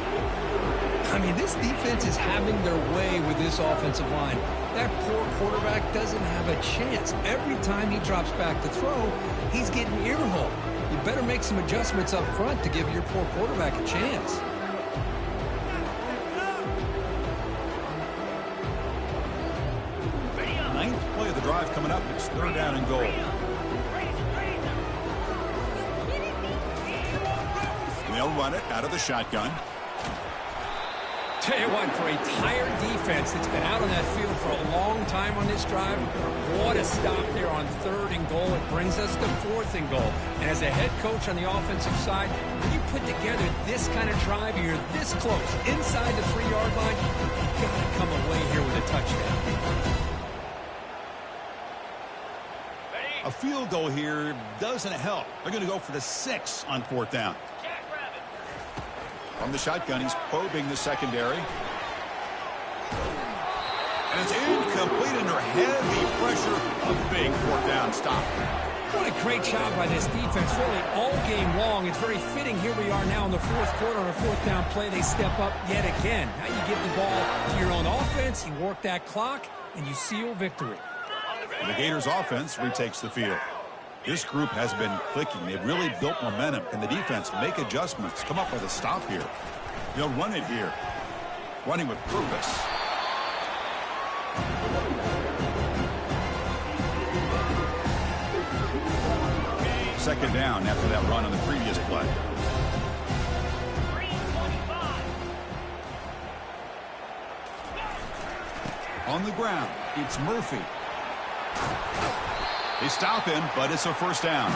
S2: I mean, this defense is having their way with this offensive line. That poor quarterback doesn't have a chance. Every time he drops back to throw, he's getting earholed. You better make some adjustments up front to give your poor quarterback a chance.
S1: Ninth play of the drive coming up. It's 3rd down and goal. And they'll run it out of the shotgun.
S2: Tell you what, for a tired defense that's been out on that field for a long time on this drive, what a stop there on 3rd and goal. It brings us to 4th and goal. And as a head coach on the offensive side, when you put together this kind of drive, you're this close, inside the 3-yard line, you've got to come away here with a touchdown.
S1: A field goal here doesn't help. They're going to go for the 6 on 4th down. From the shotgun, he's probing the secondary. And it's incomplete under heavy pressure. A big 4th down stop.
S2: What a great job by this defense, really, all game long. It's very fitting. Here we are now in the 4th quarter on a 4th down play. They step up yet again. Now you give the ball to your own offense, you work that clock, and you seal victory.
S1: The Gators offense retakes the field. This group has been clicking. They've really built momentum. Can the defense make adjustments, come up with a stop here? They'll run it here. Running with purpose. Second down after that run on the previous play. On the ground, it's Murphy. They stop him, but it's a first down.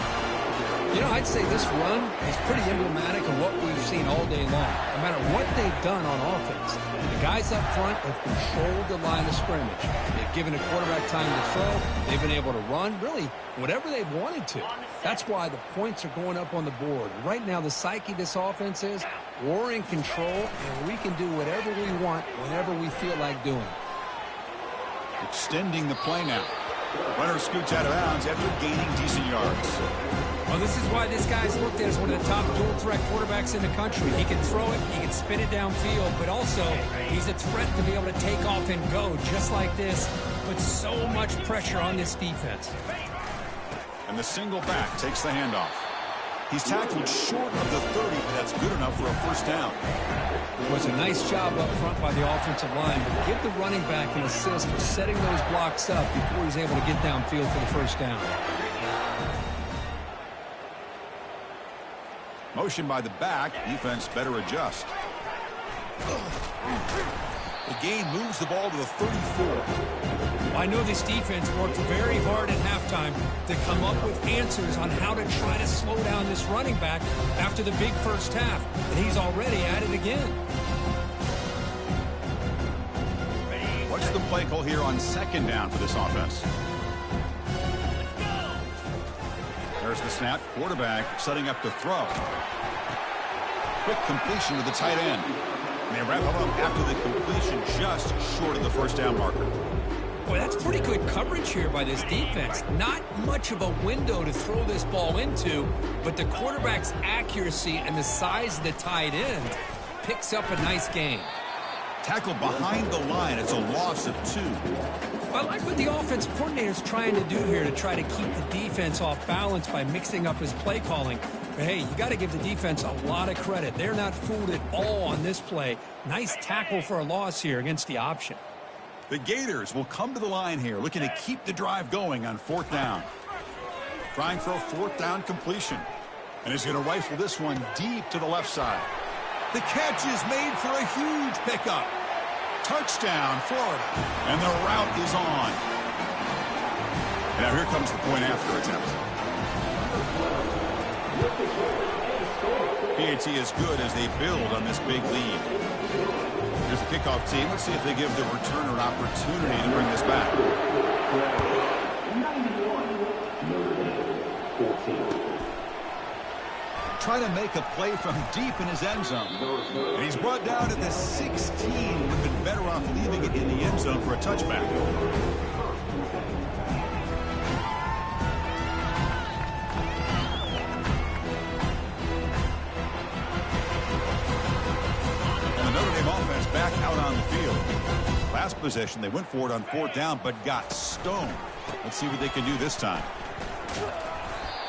S2: You know, I'd say this run is pretty emblematic of what we've seen all day long. No matter what they've done on offense, the guys up front have controlled the line of scrimmage. They've given the quarterback time to throw. They've been able to run, really, whatever they've wanted to. That's why the points are going up on the board. Right now, the psyche of this offense is we're in control, and we can do whatever we want whenever we feel like doing it.
S1: Extending the play now. Runner scoots out of bounds after gaining decent yards.
S2: Well, this is why this guy's looked at as one of the top dual-threat quarterbacks in the country. He can throw it, he can spin it downfield, but also he's a threat to be able to take off and go just like this. Put so much pressure on this defense.
S1: And the single back takes the handoff. He's tackled short of the 30, but that's good enough for a first down.
S2: It was a nice job up front by the offensive line, but give the running back an assist for setting those blocks up before he's able to get downfield for the first down.
S1: Motion by the back. Defense better adjust. The gain moves the ball to the 34.
S2: I know this defense worked very hard at halftime to come up with answers on how to try to slow down this running back after the big first half, and he's already at it again.
S1: What's the play call here on second down for this offense? There's the snap. Quarterback setting up to throw. Quick completion to the tight end. And they wrap it up after the completion just short of the first down marker.
S2: Boy, that's pretty good coverage here by this defense. Not much of a window to throw this ball into, but the quarterback's accuracy and the size of the tight end picks up a nice gain.
S1: Tackled behind the line. It's a loss of 2.
S2: I like what the offense coordinator's trying to do here to try to keep the defense off balance by mixing up his play calling. But hey, you got to give the defense a lot of credit. They're not fooled at all on this play. Nice tackle for a loss here against the option.
S1: The Gators will come to the line here, looking to keep the drive going on fourth down. Trying for a fourth down completion. And he's going to rifle this one deep to the left side. The catch is made for a huge pickup. Touchdown, Florida. And the route is on. Now here comes the point after attempt. PAT is good as they build on this big lead. Here's the kickoff team. Let's see if they give the returner an opportunity to bring this back. Trying to make a play from deep in his end zone. And he's brought down at the 16. Would have been better off leaving it in the end zone for a touchback. And the Notre Dame offense back out on the field. Last possession, they went for it on fourth down, but got stoned. Let's see what they can do this time.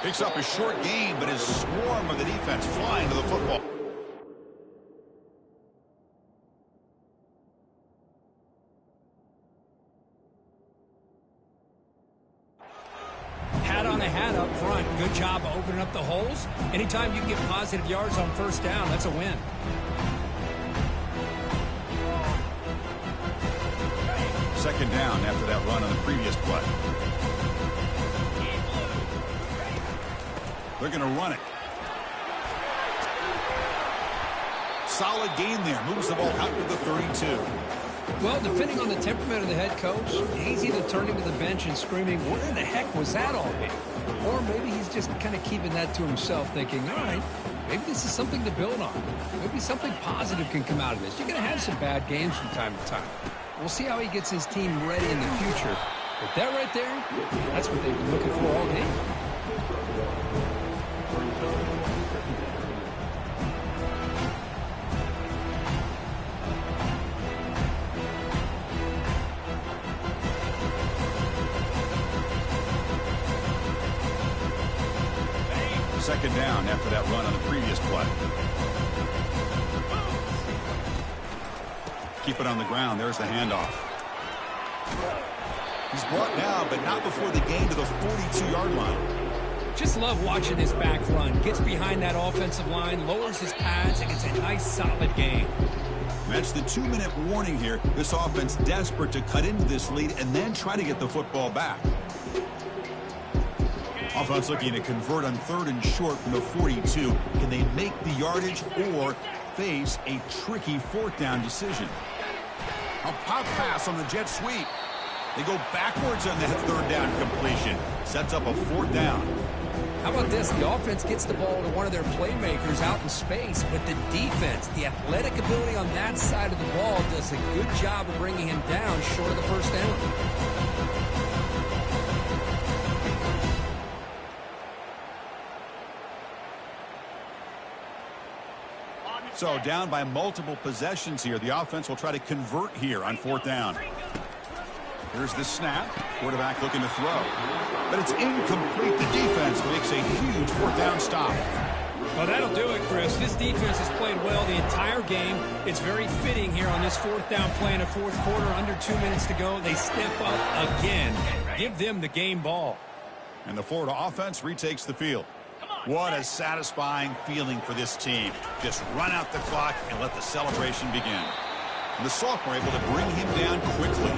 S1: Picks up a short gain, but his swarm of the defense flying to the football.
S2: Hat on a hat up front. Good job of opening up the holes. Anytime you can get positive yards on first down, that's a win.
S1: Second down after that run on the previous play. They're going to run it. Solid gain there. Moves the ball out to the 32.
S2: Well, depending on the temperament of the head coach, he's either turning to the bench and screaming, where the heck was that all day? Or maybe he's just kind of keeping that to himself, thinking, all right, maybe this is something to build on. Maybe something positive can come out of this. You're going to have some bad games from time to time. We'll see how he gets his team ready in the future. But that right there, that's what they've been looking for all game.
S1: Second down after that run on the previous play. Keep it on the ground. There's the handoff. He's brought down, but not before the gain to the 42-yard line.
S2: Just love watching this back run. Gets behind that offensive line, lowers his pads, and it's a nice, solid gain.
S1: That's the 2-minute warning here. This offense desperate to cut into this lead and then try to get the football back. Offense looking to convert on 3rd and short from the 42. Can they make the yardage or face a tricky 4th down decision? A pop pass on the jet sweep. They go backwards on that 3rd down completion. Sets up a 4th down.
S2: How about this? The offense gets the ball to one of their playmakers out in space, but the defense, the athletic ability on that side of the ball does a good job of bringing him down short of the 1st down.
S1: So down by multiple possessions here. The offense will try to convert here on 4th down. Here's the snap. Quarterback looking to throw. But it's incomplete. The defense makes a huge 4th down stop.
S2: Well, that'll do it, Chris. This defense has played well the entire game. It's very fitting here on this 4th down play in the 4th quarter. Under 2 minutes to go. They step up again. Give them the game ball.
S1: And the Florida offense retakes the field. What a satisfying feeling for this team. Just run out the clock and let the celebration begin. And the sophomore able to bring him down quickly.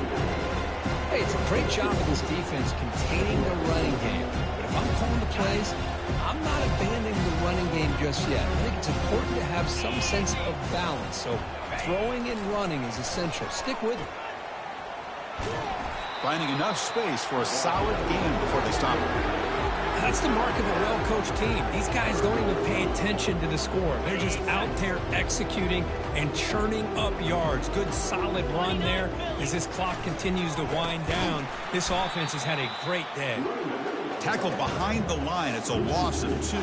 S2: Hey, it's a great job of this defense containing the running game. But if I'm calling the plays, I'm not abandoning the running game just yet. I think it's important to have some sense of balance. So throwing and running is essential. Stick with it.
S1: Finding enough space for a solid game before they stop it.
S2: That's the mark of a well-coached team. These guys don't even pay attention to the score. They're just out there executing and churning up yards. Good, solid run there. As this clock continues to wind down, this offense has had a great day.
S1: Tackled behind the line. It's a loss of 2.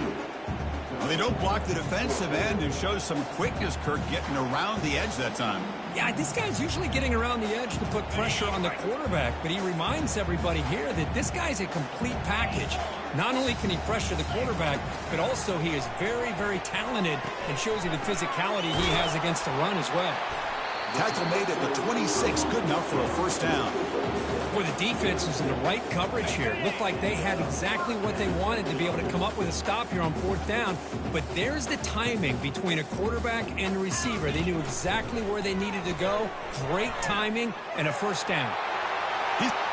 S1: Well, they don't block the defensive end and shows some quickness, Kirk, getting around the edge that time.
S2: Yeah, this guy's usually getting around the edge to put pressure on the quarterback, but he reminds everybody here that this guy's a complete package. Not only can he pressure the quarterback, but also he is very, very talented and shows you the physicality he has against the run as well.
S1: Tackle made at the 26, good enough for a 1st down.
S2: Boy, the defense was in the right coverage here. Looked like they had exactly what they wanted to be able to come up with a stop here on 4th down. But there's the timing between a quarterback and a receiver. They knew exactly where they needed to go. Great timing and a 1st down.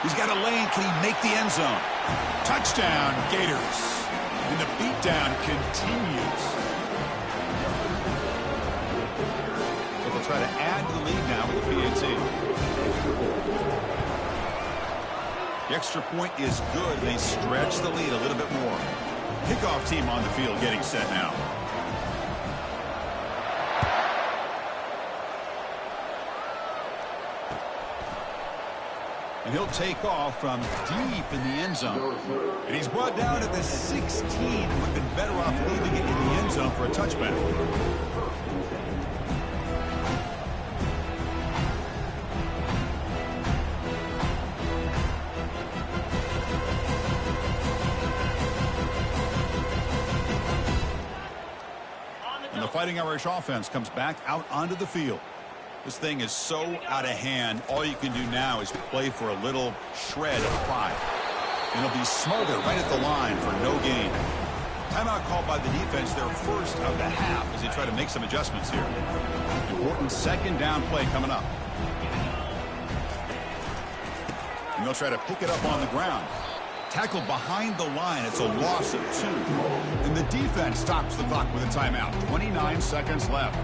S1: He's got a lane. Can he make the end zone? Touchdown, Gators. And the beatdown continues. So they'll try to add to the lead now with the PAT. The extra point is good. They stretch the lead a little bit more. Kickoff team on the field getting set now. And he'll take off from deep in the end zone. And he's brought down at the 16. Would have been better off leaving it in the end zone for a touchback. And the Fighting Irish offense comes back out onto the field. This thing is so out of hand, all you can do now is play for a little shred of pride. And it'll be smothered right at the line for no gain. Timeout called by the defense, their 1st of the half, as they try to make some adjustments here. Important 2nd down play coming up. And they'll try to pick it up on the ground. Tackled behind the line. It's a loss of 2. And the defense stops the clock with a timeout. 29 seconds left.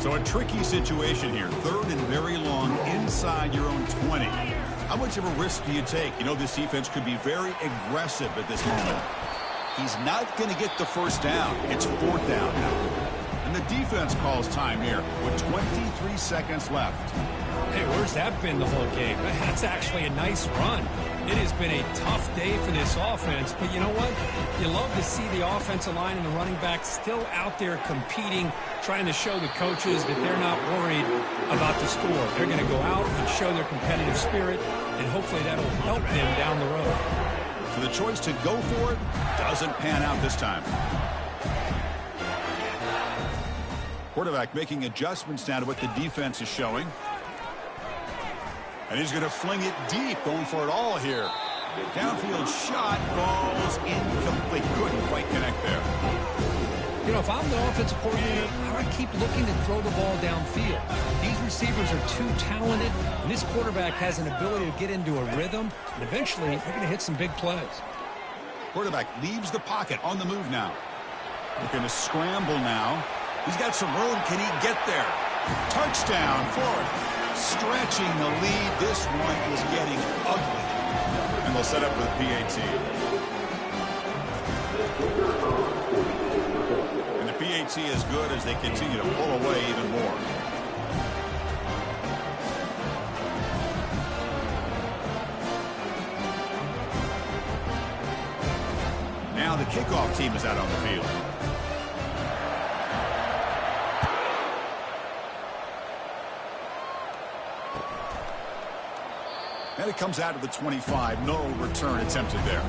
S1: So a tricky situation here. 3rd and very long inside your own 20. How much of a risk do you take? You know, this defense could be very aggressive at this moment. He's not going to get the 1st down. It's 4th down now. And the defense calls time here with 23 seconds left.
S2: Hey, where's that been the whole game? That's actually a nice run. It has been a tough day for this offense, but you know what? You love to see the offensive line and the running back still out there competing, trying to show the coaches that they're not worried about the score. They're going to go out and show their competitive spirit, and hopefully that'll help them down the road.
S1: So the choice to go for it doesn't pan out this time. Quarterback making adjustments now to what the defense is showing. And he's going to fling it deep, going for it all here. Downfield shot, falls incomplete. Couldn't quite connect there.
S2: You know, if I'm the offensive coordinator, I would keep looking to throw the ball downfield. These receivers are too talented, and this quarterback has an ability to get into a rhythm, and eventually they're going to hit some big plays.
S1: Quarterback leaves the pocket on the move now. Looking to scramble now. He's got some room. Can he get there? Touchdown, Florida. Stretching the lead. This one is getting ugly. And they'll set up with PAT. And the PAT is good as they continue to pull away even more. Now the kickoff team is out on the field. And it comes out to the 25. No return attempted there.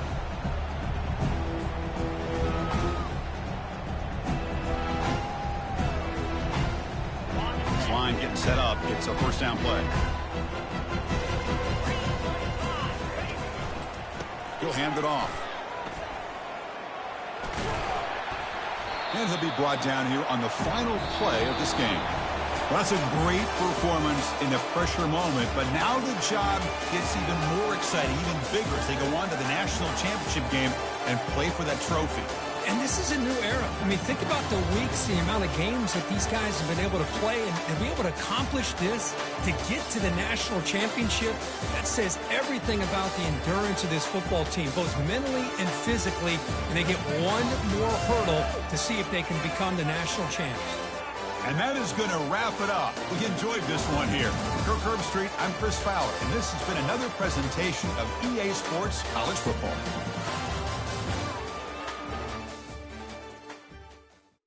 S1: This line getting set up. It's a first down play. He'll hand it off. And he'll be brought down here on the final play of this game. Well, that's a great performance in the pressure moment, but now the job gets even more exciting, even bigger as they go on to the national championship game and play for that trophy.
S2: And this is a new era. I mean, think about the weeks, the amount of games that these guys have been able to play and be able to accomplish this, to get to the national championship. That says everything about the endurance of this football team, both mentally and physically, and they get one more hurdle to see if they can become the national champs.
S1: And that is going to wrap it up. We enjoyed this one here. For Kirk Herbstreit, I'm Chris Fowler, and this has been another presentation of EA Sports College Football.